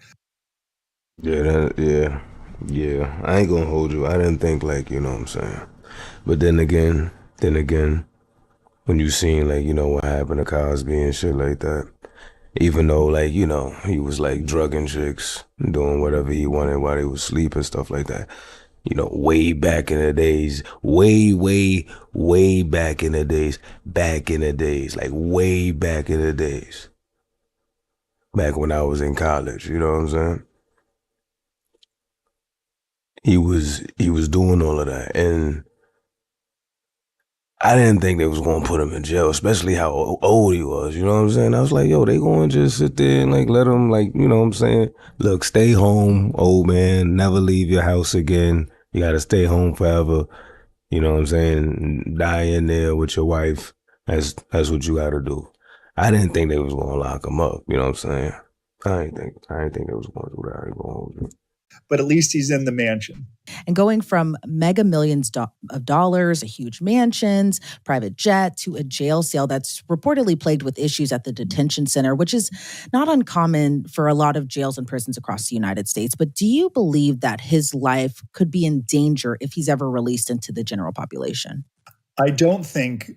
Yeah, I ain't gonna hold you. I didn't think like, you know what I'm saying. But then again, when you seen like, you know, what happened to Cosby and shit like that, even though like, you know, he was like drugging chicks, doing whatever he wanted while they was asleep and stuff like that. You know, way back in the days, way back in the days, like way back in the days. Back when I was in college, you know what I'm saying? He was doing all of that, and I didn't think they was gonna put him in jail, especially how old he was. You know what I'm saying? I was like, yo, they gonna just sit there and like let him, like, you know what I'm saying? Look, stay home, old man. Never leave your house again. You gotta stay home forever. You know what I'm saying? Die in there with your wife. That's what you gotta do. I didn't think they was gonna lock him up. You know what I'm saying? I didn't think they was gonna do that. I ain't gonna hold you. But at least he's in the mansion. And going from mega millions of dollars, huge mansions, private jet, to a jail cell that's reportedly plagued with issues at the detention center, which is not uncommon for a lot of jails and prisons across the United States. But do you believe that his life could be in danger if he's ever released into the general population? I don't think,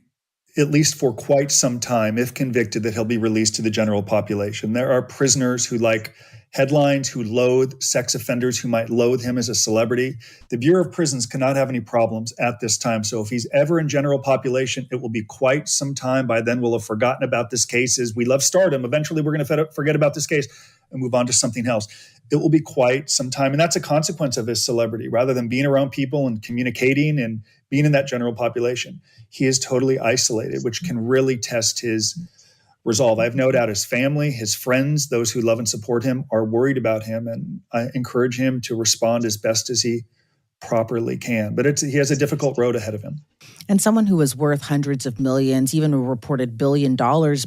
at least for quite some time, if convicted, that he'll be released to the general population. There are prisoners who like headlines, who loathe sex offenders, who might loathe him as a celebrity. The Bureau of Prisons cannot have any problems at this time. So if he's ever in general population, it will be quite some time. By then, we'll have forgotten about this case. As we love stardom, eventually we're going to forget about this case and move on to something else. It will be quite some time. And that's a consequence of his celebrity. Rather than being around people and communicating and being in that general population, he is totally isolated, which can really test his resolve. I have no doubt his family, his friends, those who love and support him are worried about him. And I encourage him to respond as best as he properly can. But he has a difficult road ahead of him. And someone who is worth hundreds of millions, even a reported $1 billion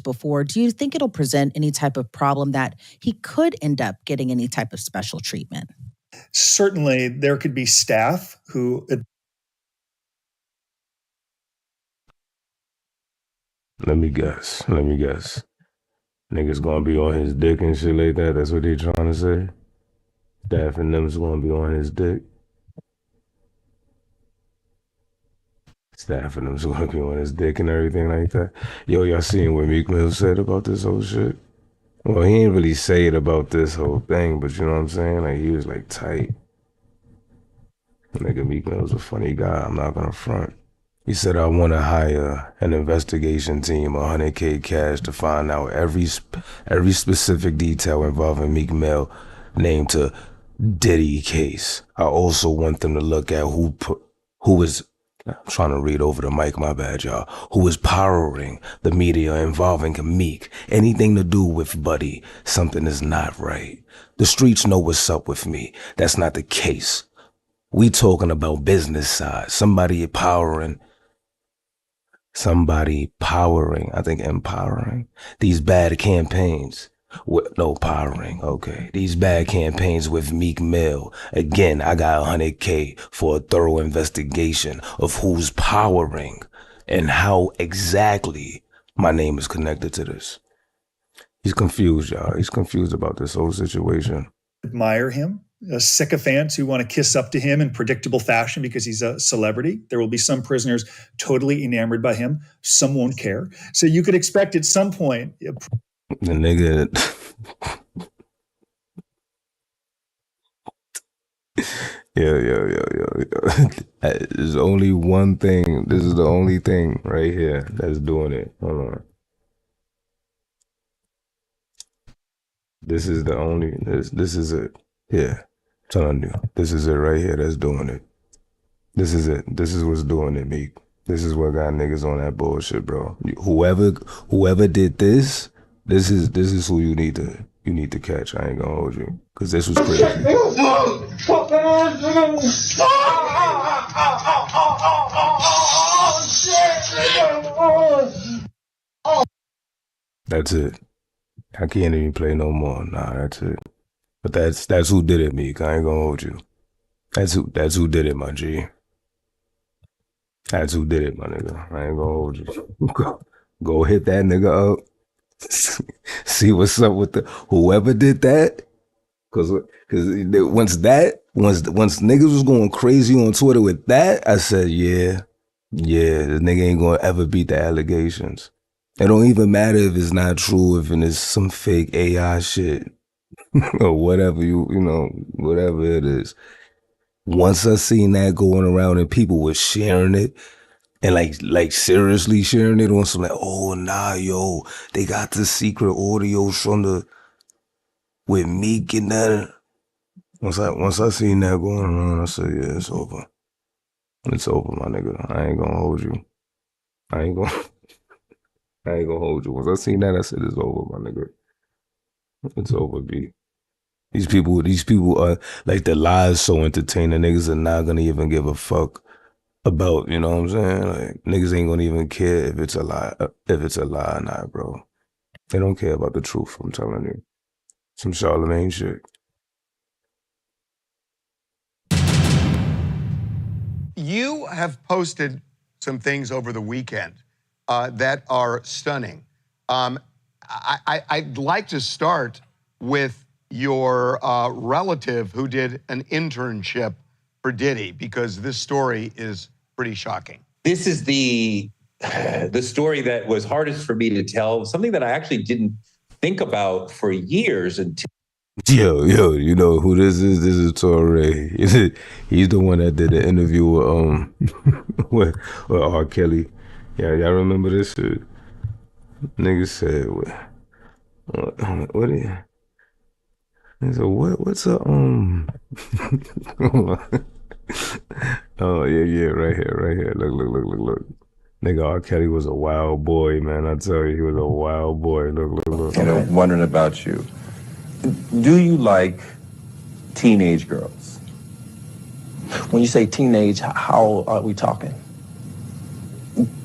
before, do you think it'll present any type of problem that he could end up getting any type of special treatment? Certainly, there could be staff who... Let me guess. Niggas gonna be on his dick and shit like that. That's what they trying to say. Staff and them's gonna be on his dick. Staff and them's gonna be on his dick and everything like that. Yo, y'all seen what Meek Mill said about this whole shit? Well, he ain't really say it about this whole thing, but you know what I'm saying? Like, he was like tight. Nigga, Meek Mill's a funny guy. I'm not gonna front. He said, I want to hire an investigation team, $100K cash, to find out every specific detail involving Meek Mill named to Diddy case. I also want them to look at who is, I'm trying to read over the mic, my bad, y'all, who is powering the media involving Meek. Anything to do with Buddy, something is not right. The streets know what's up with me. That's not the case. We talking about business side. Somebody powering, I think empowering these bad campaigns. Powering, okay. These bad campaigns with Meek Mill. Again, I got $100K for a thorough investigation of who's powering and how exactly my name is connected to this. He's confused, y'all. He's confused about this whole situation. Admire him. Sycophants who want to kiss up to him in predictable fashion because he's a celebrity. There will be some prisoners totally enamored by him. Some won't care. So you could expect at some point... The nigga... There's only one thing. This is the only thing right here that's doing it. Hold on. This is the only. This is it. Yeah, I'm telling you, this is it right here that's doing it. This is it. This is what's doing it, Meek. This is what got niggas on that bullshit, bro. Whoever did this, this is who you need to catch. I ain't gonna hold you, cause this was crazy. That's it. I can't even play no more. Nah, that's it. But that's who did it, Meek. I ain't gonna hold you. That's who did it, my G. That's who did it, my nigga. I ain't gonna hold you. Go hit that nigga up. See what's up with whoever did that. Cause once niggas was going crazy on Twitter with that, I said, yeah, this nigga ain't gonna ever beat the allegations. It don't even matter if it's not true, if it's some fake AI shit or whatever you know, whatever it is. Once I seen that going around and people were sharing it and like seriously sharing it on some like, oh nah, yo, they got the secret audios from with Meek and that. Once I seen that going around, I said, yeah, it's over. It's over, my nigga. I ain't gonna hold you. I ain't gonna hold you. Once I seen that, I said, it's over, my nigga. It's over, B. These people are like, the lies so entertaining. Niggas are not gonna even give a fuck about, you know what I'm saying? Like, niggas ain't gonna even care if it's a lie or not, bro. They don't care about the truth, I'm telling you. Some Charlemagne shit. You have posted some things over the weekend that are stunning. I'd like to start with your relative who did an internship for Diddy, because this story is pretty shocking. This is the story that was hardest for me to tell, something that I actually didn't think about for years until. Yo, you know who this is? This is Torre. He's the one that did the interview with R. Kelly. Yeah, y'all remember this shit? Nigga said, what is it? He said, what's a oh yeah, right here. Look. Nigga, R. Kelly was a wild boy, man. I tell you, he was a wild boy. Look. And I'm wondering about you. Do you like teenage girls? When you say teenage, how old are we talking?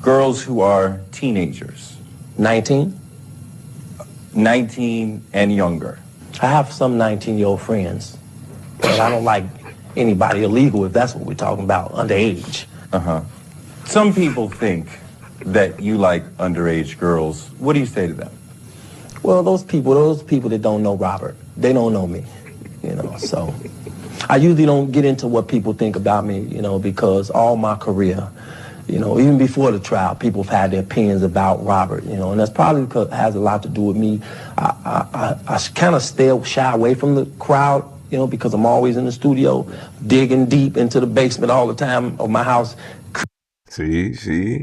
Girls who are teenagers. 19? 19 and younger. I have some 19-year-old friends, but I don't like anybody illegal, if that's what we're talking about, underage. Some people think that you like underage girls. What do you say to them? Well, those people that don't know Robert, they don't know me, you know, so I usually don't get into what people think about me, you know, because all my career, you know, even before the trial, people have had their opinions about Robert, you know, and that's probably because it has a lot to do with me. I kind of shy away from the crowd, you know, because I'm always in the studio, digging deep into the basement all the time of my house. See?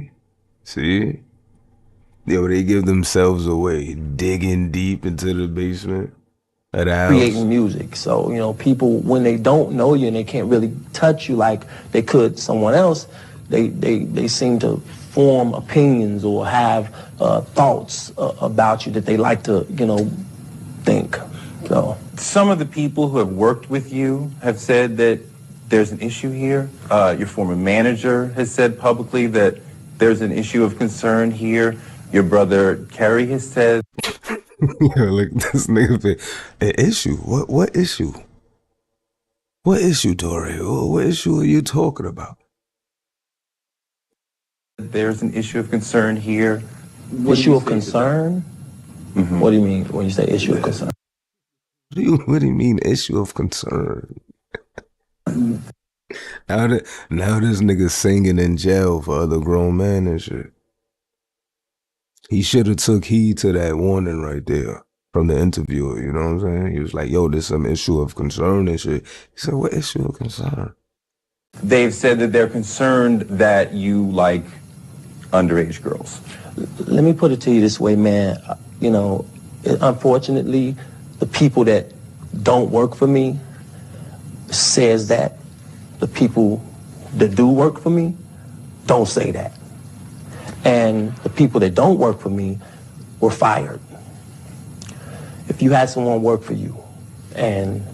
Yo, they give themselves away, digging deep into the basement of the house. Creating music. So, you know, people, when they don't know you and they can't really touch you like they could someone else, they seem to form opinions or have thoughts about you that they like to, you know, think. So some of the people who have worked with you have said that there's an issue here. Your former manager has said publicly that there's an issue of concern here. Your brother Kerry has said. Yo, look, this nigga, an issue? What issue? What issue, Tori? What issue are you talking about? There's an issue of concern here. Issue of concern? What do you mean when you say issue of concern? What do you mean issue of concern? Now this nigga singing in jail for other grown men and shit. He should have took heed to that warning right there from the interviewer, you know what I'm saying? He was like, yo, there's some issue of concern and shit. He said, what issue of concern? They've said that they're concerned that you like underage girls. Let me put it to you this way, man. You know, unfortunately, the people that don't work for me says that. The people that do work for me don't say that. And the people that don't work for me were fired. If you had someone work for you and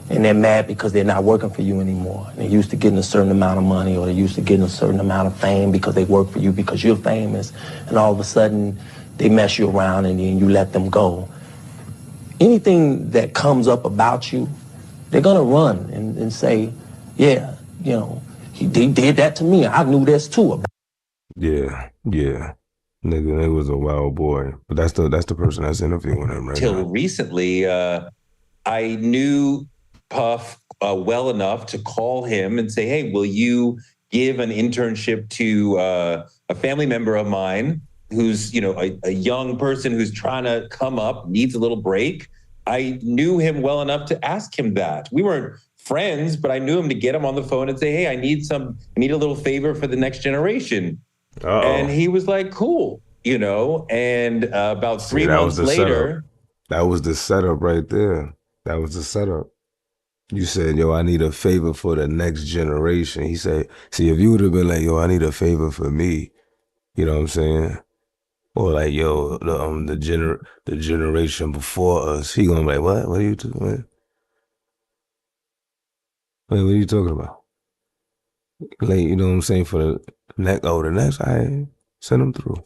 they're mad because they're not working for you anymore, they're used to getting a certain amount of money, or they're used to getting a certain amount of fame because they work for you because you're famous, and all of a sudden they mess you around and then you let them go. Anything that comes up about you, they're gonna run and say, yeah, you know, he did that to me. I knew this too. Yeah. Nigga was a wild boy. But that's the person that's interviewing him right Till now. recently, I knew Puff well enough to call him and say, hey, will you give an internship to a family member of mine who's, you know, a young person who's trying to come up, needs a little break. I knew him well enough to ask him that. We weren't friends, but I knew him to get him on the phone and say, hey, I need a little favor for the next generation. And he was like, cool, you know, and about 3 months later. That was the setup right there. That was the setup. You said, yo, I need a favor for the next generation. He said, see, if you would have been like, yo, I need a favor for me, you know what I'm saying? Or like, yo, the generation before us, he gonna be like, what? What are you doing? Wait, what are you talking about? Like, you know what I'm saying? For the next, I send them through.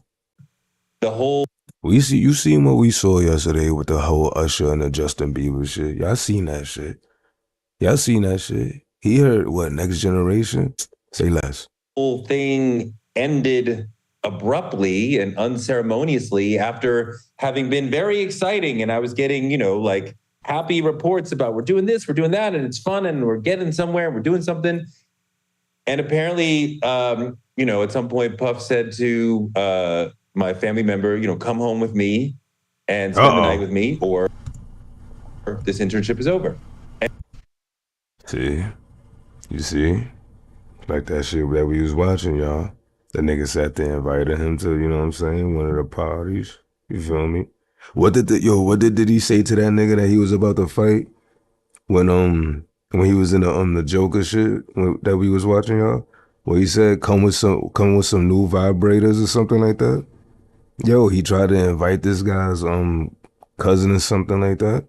The whole. You seen what we saw yesterday with the whole Usher and the Justin Bieber shit. Y'all seen that shit. He heard what, next generation? Say less. Whole thing ended abruptly and unceremoniously after having been very exciting. And I was getting, you know, like happy reports about we're doing this, we're doing that, and it's fun, and we're getting somewhere, and we're doing something. And apparently, you know, at some point, Puff said to my family member, you know, come home with me and spend the night with me, or this internship is over. See? You see? Like that shit that we was watching, y'all. The nigga sat there and invited him to, you know what I'm saying, one of the parties. You feel me? What did he say to that nigga that he was about to fight when he was in the Joker shit that we was watching, y'all? Where he said come with some new vibrators or something like that? Yo, he tried to invite this guy's cousin or something like that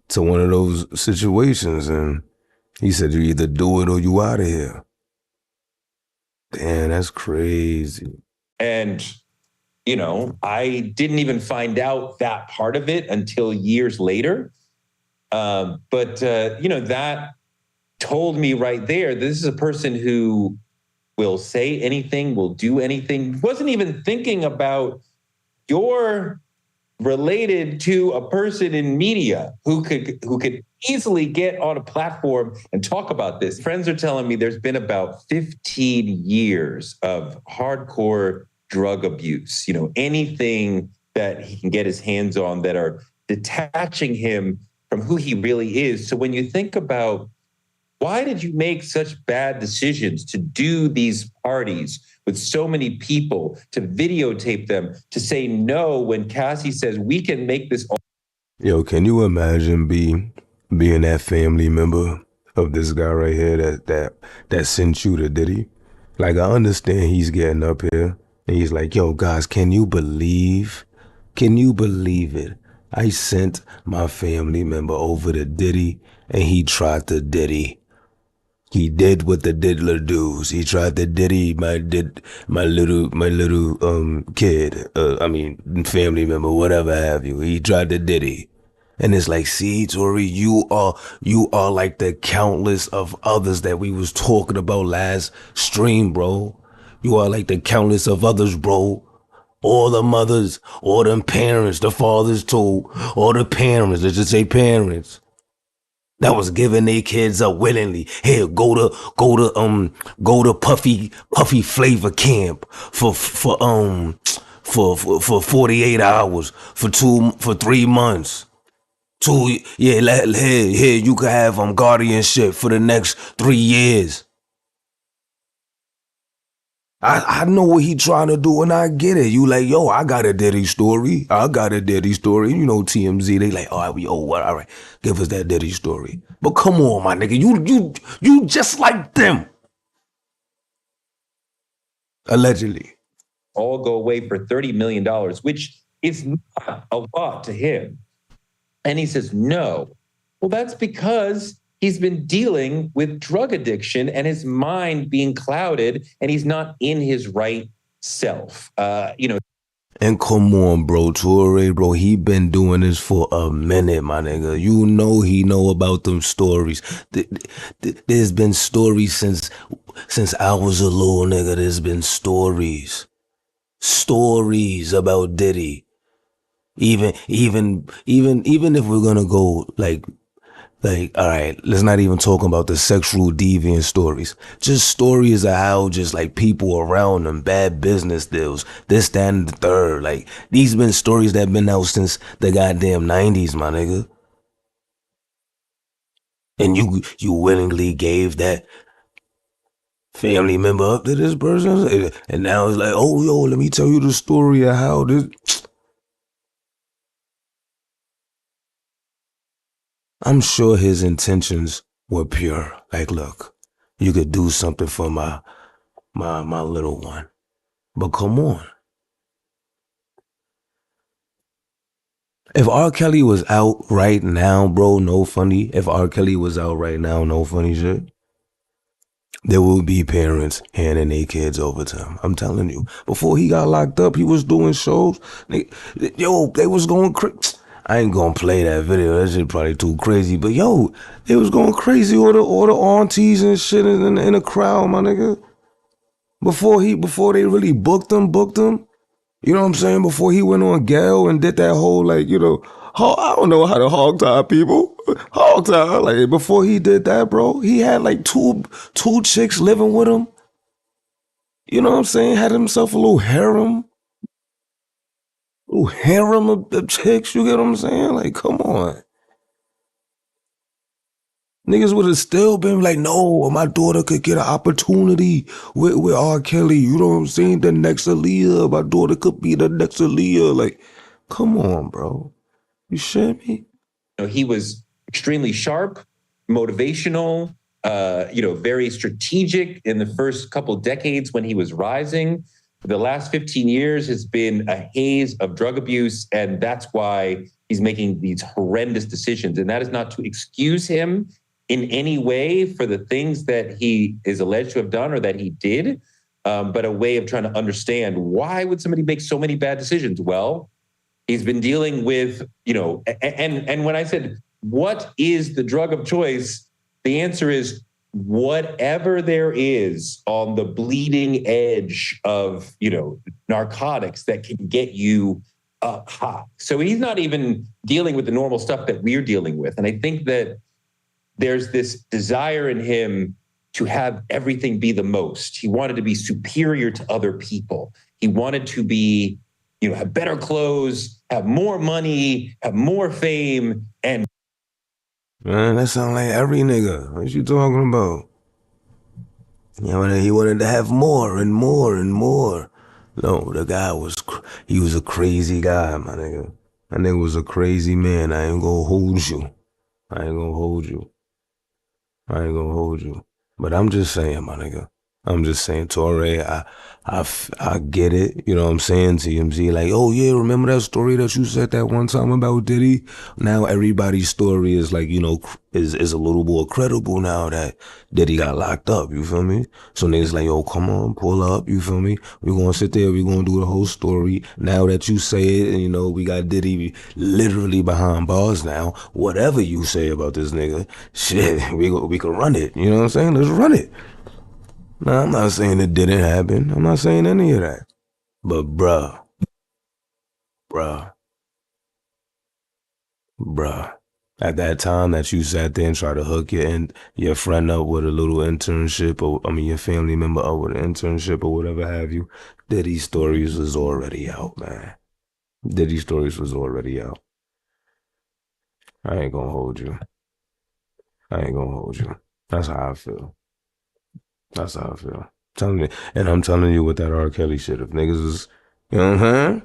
to one of those situations, and he said, you either do it or you out of here. Damn, that's crazy. And, you know, I didn't even find out that part of it until years later. But you know, that told me right there, this is a person who will say anything, will do anything, wasn't even thinking about you're related to a person in media who could easily get on a platform and talk about this. Friends are telling me there's been about 15 years of hardcore drug abuse, you know, anything that he can get his hands on that are detaching him from who he really is. So when you think about why did you make such bad decisions to do these parties with so many people, to videotape them, to say no when Cassie says we can make this all. Yo, can you imagine being that family member of this guy right here that sent you to Diddy? Like, I understand he's getting up here and he's like, yo, guys, can you believe it? I sent my family member over to Diddy and he tried to Diddy. He did what the diddler does. He tried to Diddy my little kid. Family member, whatever have you. He tried to Diddy. And it's like, see, Tori, you are like the countless of others that we was talking about last stream, bro. You are like the countless of others, bro. All the mothers, all them parents, the fathers too, all the parents, let's just say parents, that was giving their kids up willingly. Here, go to Puffy Flavor Camp for 48 hours, for 3 months. Here, you can have guardianship for the next 3 years. I know what he trying to do and I get it. You like, yo, I got a Diddy story. You know, TMZ, they like, all right, give us that Diddy story. But come on, my nigga, you just like them. Allegedly. All go away for $30 million, which is not a lot to him. And he says, no. Well, that's because he's been dealing with drug addiction and his mind being clouded and he's not in his right self. And come on, bro, Toure, bro, he been doing this for a minute, my nigga. You know he know about them stories. There's been stories since I was a little nigga. There's been stories about Diddy. Even if we're gonna go like, all right, let's not even talk about the sexual deviant stories. Just stories of how just like people around them, bad business deals, this, that, and the third. Like, these been stories that been out since the goddamn 90s, my nigga. And you willingly gave that family member up to this person? And now it's like, oh, yo, let me tell you the story of how this... I'm sure his intentions were pure. Like, look, you could do something for my little one. But come on. If R. Kelly was out right now, bro, no funny. If R. Kelly was out right now, no funny shit, there would be parents handing their kids over to him. I'm telling you. Before he got locked up, he was doing shows. They was going crazy. I ain't gonna play that video. That shit probably too crazy. But yo, they was going crazy. All the aunties and shit in the crowd, my nigga. Before they really booked him. You know what I'm saying? Before he went on Gal and did that whole, like, you know, I don't know how to hog tie people. Hog tie. Like, before he did that, bro, he had like two chicks living with him. You know what I'm saying? Had himself a little harem. Of chicks, you get what I'm saying? Like, come on. Niggas would have still been like, no, my daughter could get an opportunity with R. Kelly. You know what I'm saying? The next Aaliyah. My daughter could be the next Aaliyah. Like, come on, bro. You shit me? He was extremely sharp, motivational, very strategic in the first couple decades when he was rising. The last 15 years has been a haze of drug abuse, and that's why he's making these horrendous decisions. And that is not to excuse him in any way for the things that he is alleged to have done or that he did, but a way of trying to understand, why would somebody make so many bad decisions? Well, he's been dealing with, and when I said, what is the drug of choice? The answer is whatever there is on the bleeding edge of, narcotics that can get you up high. So he's not even dealing with the normal stuff that we're dealing with. And I think that there's this desire in him to have everything be the most. He wanted to be superior to other people. He wanted to be, have better clothes, have more money, have more fame, and man, that sound like every nigga. What you talking about? He wanted to have more and more and more. No, the guy he was a crazy guy, my nigga. That nigga was a crazy man. I ain't gonna hold you. But I'm just saying, my nigga. I'm just saying, Toure, I get it. You know what I'm saying? TMZ, like, oh yeah, remember that story that you said that one time about Diddy? Now everybody's story is like, is a little more credible now that Diddy got locked up. You feel me? So niggas like, yo, come on, pull up. You feel me? We're gonna sit there. We're gonna do the whole story. Now that you say it, and we got Diddy literally behind bars now. Whatever you say about this nigga, shit, we can run it. You know what I'm saying? Let's run it. Nah, I'm not saying it didn't happen. I'm not saying any of that. But bruh, at that time that you sat there and tried to hook your friend up with a little internship, your family member up with an internship or whatever have you, Diddy stories was already out, man. Diddy stories was already out. I ain't gonna hold you. That's how I feel. Telling you, and I'm telling you with that R. Kelly shit, if niggas was, you know what I'm saying?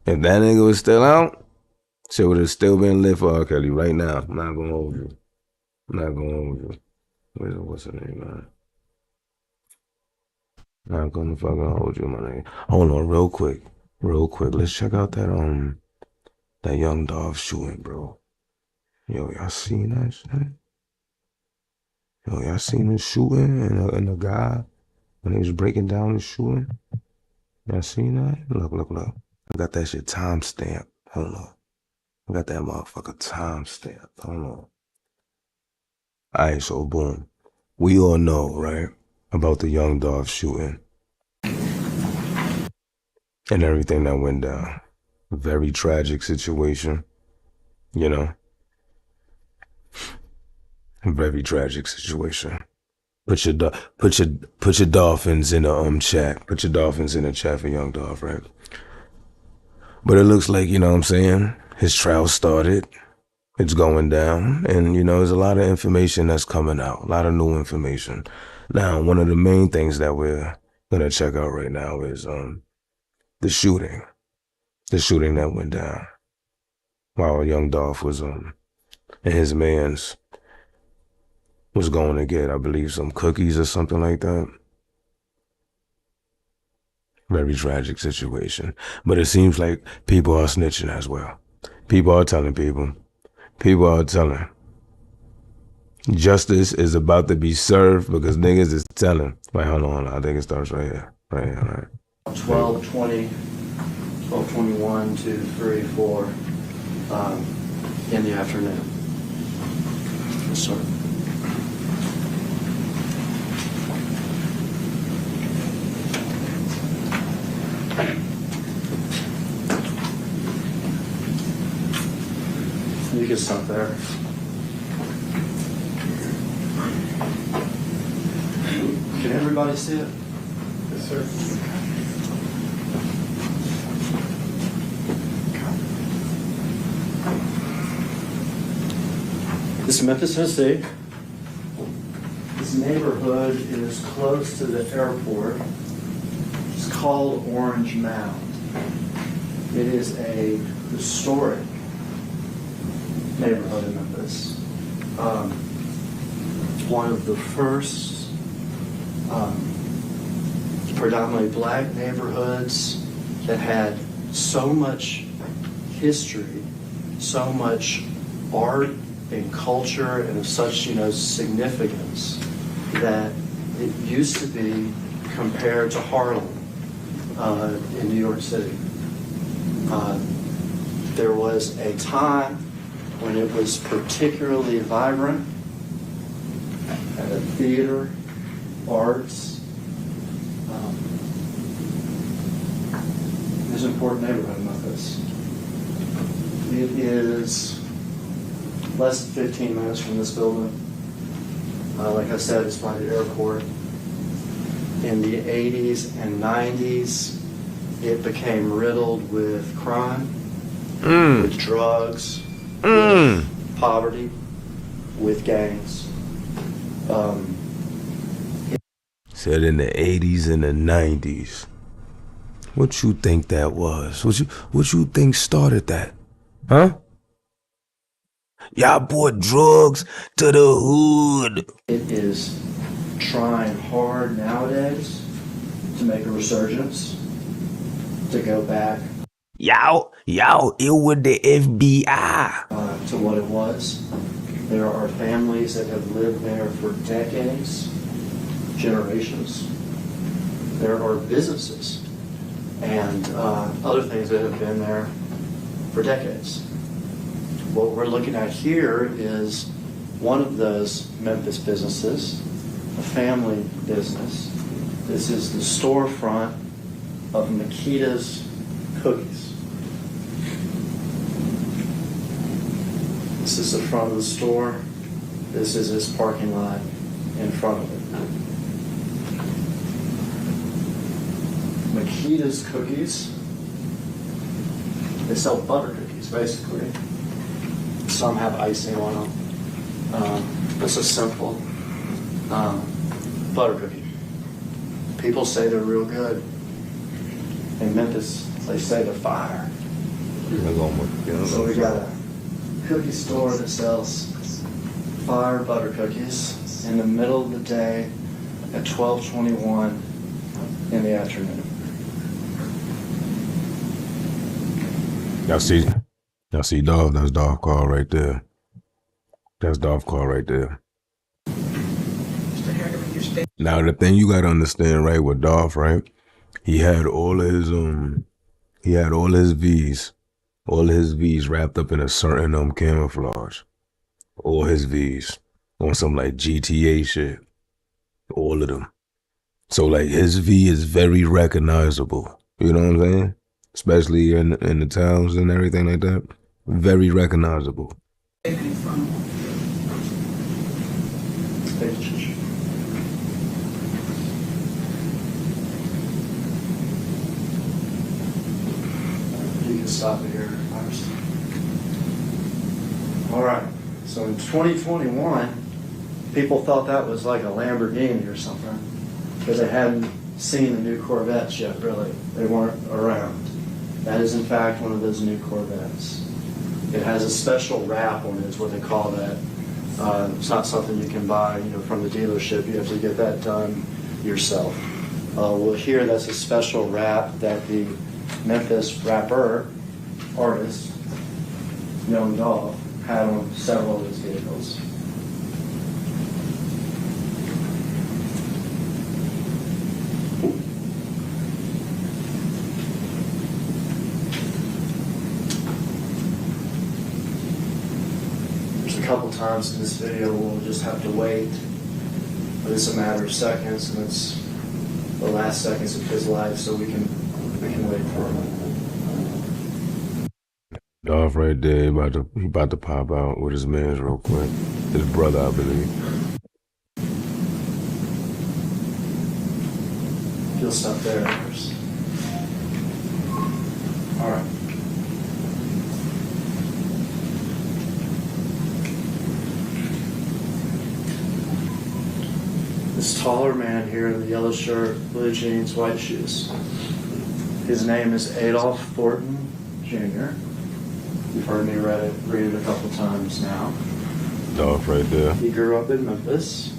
If that nigga was still out, shit would have still been lit for R. Kelly right now. I'm not gonna hold you. I'm not gonna hold you. What's her name, man? Not gonna fucking hold you, my nigga. Hold on, real quick. Let's check out that that YoungDolph shooting, bro. Yo, y'all seen that shit? Yo, y'all seen the shooting and the guy when he was breaking down the shooting? Y'all seen that? Look. I got that shit timestamped. Hold on. I got that motherfucker timestamped. Hold on. Alright, so boom. We all know, right, about the YoungDolph shooting and everything that went down. Very tragic situation, you know. Very tragic situation. Put your dolphins in the chat. Put your dolphins in the chat for YoungDolph, right? But it looks like, you know what I'm saying, his trial started. It's going down. And, you know, there's a lot of information that's coming out. A lot of new information. Now, one of the main things that we're gonna check out right now is the shooting. The shooting that went down while YoungDolph was and his mans was going to get, I believe, some cookies or something like that. Very tragic situation. But it seems like people are snitching as well. People are telling people. People are telling. Justice is about to be served because niggas is telling. Wait, hold on. I think it starts right here. Right here, right. 12:20, 12:21, 2, 3, 4 in the afternoon. Yes, sir. You can stop there. Can everybody see it? Yes, sir. This is Memphis, Tennessee. This neighborhood is close to the airport. It's called Orange Mound. It is a historic neighborhood in Memphis. One of the first predominantly black neighborhoods that had so much history, so much art and culture, and of such, you know, significance that it used to be compared to Harlem in New York City. There was a time when it was particularly vibrant, at a theater, arts. It's an important neighborhood in Memphis. It is less than 15 minutes from this building. Like I said, it's by the airport. In the 80s and 90s, it became riddled with crime, with drugs, with poverty, with gangs. Said in the 80s and the 90s. What you think that was? What you think started that? Huh? Y'all brought drugs to the hood. It is trying hard nowadays to make a resurgence, to go back. Y'all, it was the FBI. To what it was. There are families that have lived there for decades, generations. There are businesses and other things that have been there for decades. What we're looking at here is one of those Memphis businesses, a family business. This is the storefront of Makita's Cookies. This is the front of the store. This is his parking lot in front of it. Makita's Cookies. They sell butter cookies, basically. Some have icing on them. It's a simple butter cookie. People say they're real good. In Memphis, they say they're fire. So we got a cookie store that sells fire butter cookies in the middle of the day at 12:21 in the afternoon. Y'all see Dolph? That's Dolph call right there. That's Dolph call right there. Now the thing you gotta understand, right, with Dolph, right? He had all his V's wrapped up in a certain camouflage. All his V's on some like GTA shit. All of them. So like his V is very recognizable. You know what I'm saying? Especially in the towns and everything like that. Very recognizable. You can stop it here first. All right. So in 2021, people thought that was like a Lamborghini or something because they hadn't seen the new Corvettes yet, really. They weren't around. That is, in fact, one of those new Corvettes. It has a special wrap on it, is what they call that. It's not something you can buy, from the dealership. You have to get that done yourself. Well, here, that's a special wrap that the Memphis rapper artist, YoungDolph, had on several of his vehicles. There's a couple times in this video we'll just have to wait, but it's a matter of seconds, and it's the last seconds of his life, so we can wait for him. Dolph right there, he about to pop out with his mans real quick. His brother, I believe. He'll stop there first. All right. This taller man here in the yellow shirt, blue jeans, white shoes. His name is Adolph Thornton Jr. You've heard me read it a couple times now. Dolph right there. He grew up in Memphis.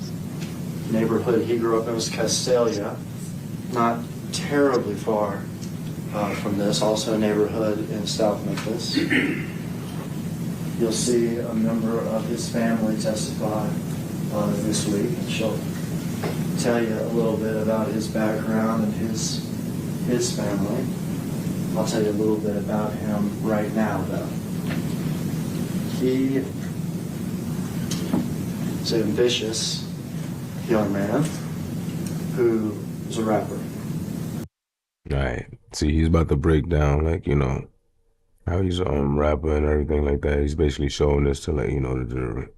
Neighborhood he grew up in was Castalia, not terribly far from this. Also a neighborhood in South Memphis. You'll see a member of his family testify this week. She'll tell you a little bit about his background and his family. I'll tell you a little bit about him right now, though. He is an ambitious young man who is a rapper. Right. See, he's about to break down, how he's rapper and everything like that. He's basically showing this to the jury.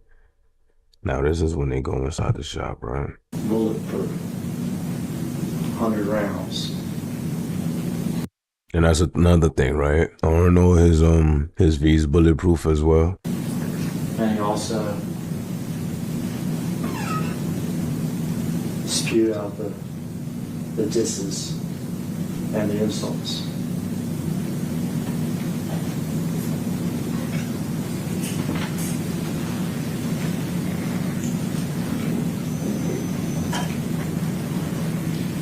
Now, this is when they go inside the shop, right? Bulletproof. 100 rounds. And that's another thing, right? I want to know his V's bulletproof as well. And he also spewed out the disses and the insults.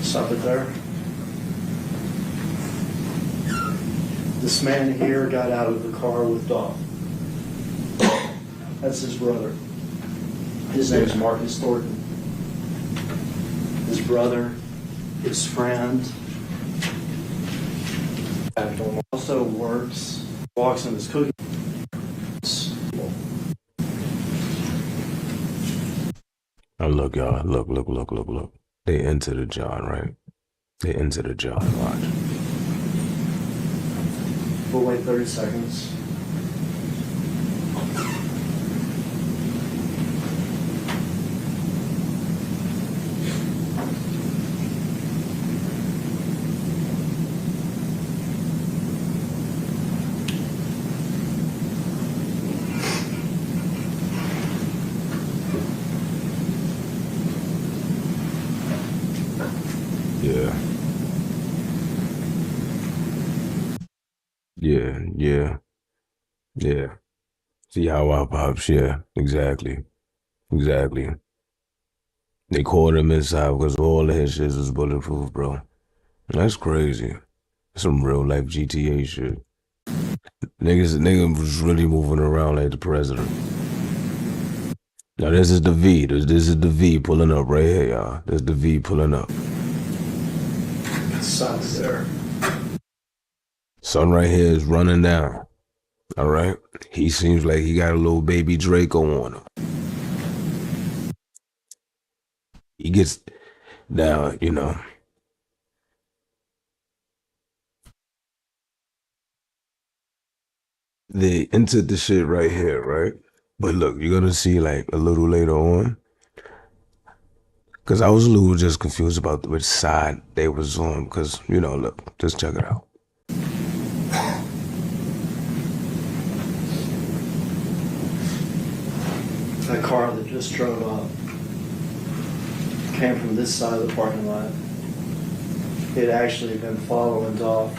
Stop it there. This man here got out of the car with Dolph. That's his brother. His name is Marcus Thornton. His brother, his friend, also walks in his cookie. Oh, look, y'all. Look. They into the John, right? They into the John. Watch. We'll wait 30 seconds. Yeah. Yeah. See how I pops, yeah. Exactly. They caught him inside because all of his shit was bulletproof, bro. That's crazy. Some real life GTA shit. Niggas was really moving around like the president. Now this is the V. This is the V pulling up right here, y'all. This is the V pulling up. Sun's there. Sun right here is running down. All right? He seems like he got a little baby Draco on him. He gets down, you know. They entered the shit right here, right? But look, you're gonna see like a little later on. Cause I was a little just confused about which side they was on. Cause, you know, look, just check it out. That car that just drove up came from this side of the parking lot. It actually been following Dolph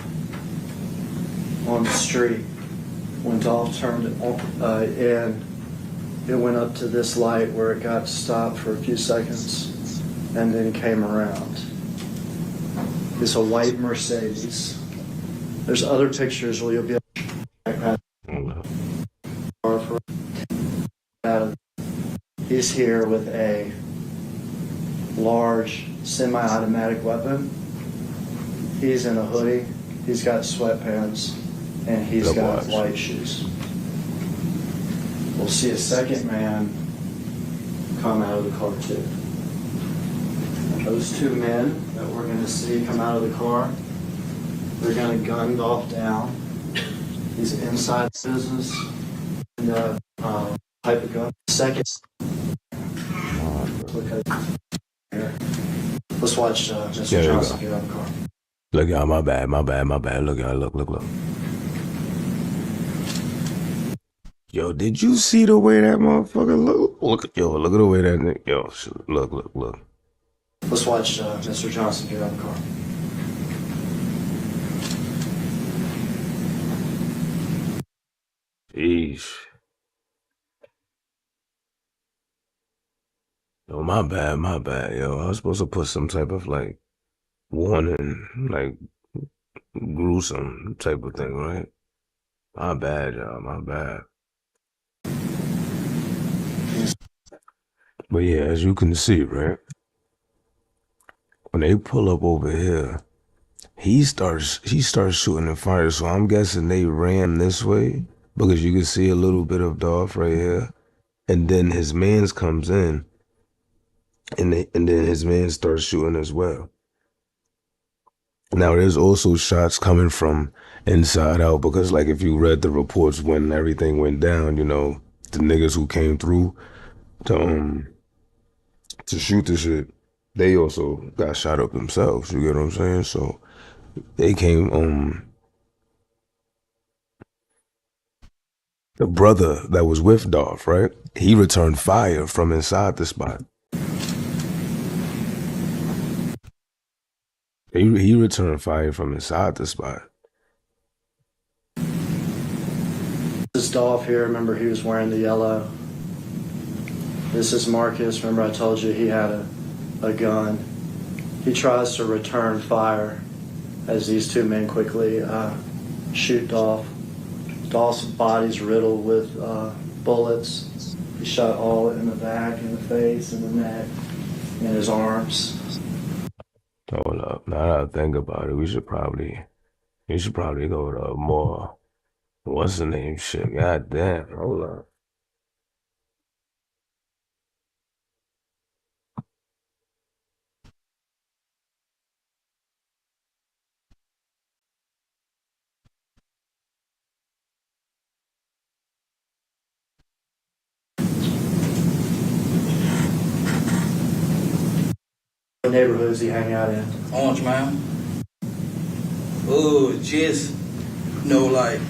on the street. When Dolph turned in, it went up to this light where it got stopped for a few seconds and then came around. It's a white Mercedes. There's other pictures where you'll be able to He's here with a large semi-automatic weapon. He's in a hoodie. He's got sweatpants, and he's got white shoes. We'll see a second man come out of the car too. Those two men that we're going to see come out of the car, they're going to gun Dolph down. He's inside the business. And type of gun. Second. Look at here. Let's watch Mr. Johnson get out of the car. Look, y'all, my bad. Look, y'all, look. Yo, did you see the way that motherfucker look? Look at the way that nigga. Yo, look. Let's watch Mr. Johnson get out of the car. Jeez. Yo, my bad, yo. I was supposed to put some type of like warning, like gruesome type of thing, right? My bad, y'all, my bad. But yeah, as you can see, right? When they pull up over here, he starts shooting and fire. So I'm guessing they ran this way because you can see a little bit of Dolph right here. And then his mans comes in and then his man starts shooting as well. Now there's also shots coming from inside out because like if you read the reports when everything went down, you know, the niggas who came through to shoot the shit, they also got shot up themselves, you get what I'm saying? So they came, the brother that was with Dolph, right? He returned fire from inside the spot. He returned fire from inside the spot. This is Dolph here. Remember, he was wearing the yellow. This is Marcus. Remember, I told you he had a gun. He tries to return fire as these two men quickly shoot Dolph. Dolph's body's riddled with bullets. He shot all in the back, in the face, in the neck, in his arms. Hold up. Now that I think about it, we should probably go to more, what's the name shit? God damn. Hold up. What neighborhoods he hang out in? Orange Mound. Oh, just, you know, like,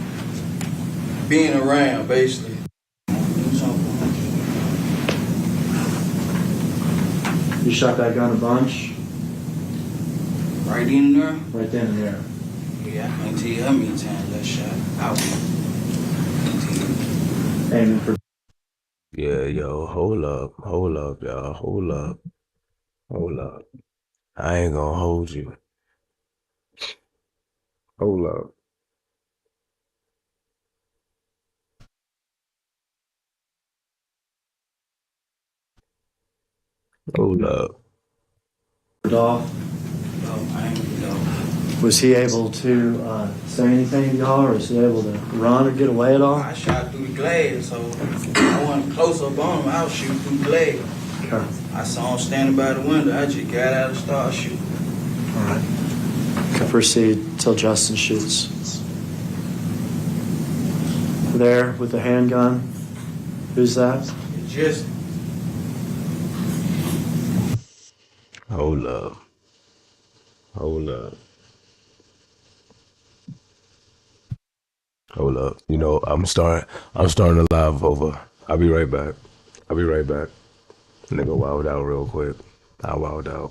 being around, basically. You shot that gun a bunch? Right in there? Right then and there. Yeah, I can't tell you how many times that shot out. Aiming for. Yeah, yo, hold up, y'all, hold up. I ain't gonna hold you. Hold up. Hold up. Dolph. Was he able to say anything to y'all, or was he able to run or get away at all? I shot through the glass, so I wasn't close up on him. I was shooting through the glass. Okay. I saw him standing by the window. I just got out and started shooting. All right. Proceed till Justin shoots. There with the handgun. Who's that? It's just. Hold up. Hold up. Hold up. You know, I'm starting to live over. I'll be right back. Nigga wowed out real quick. I wowed out.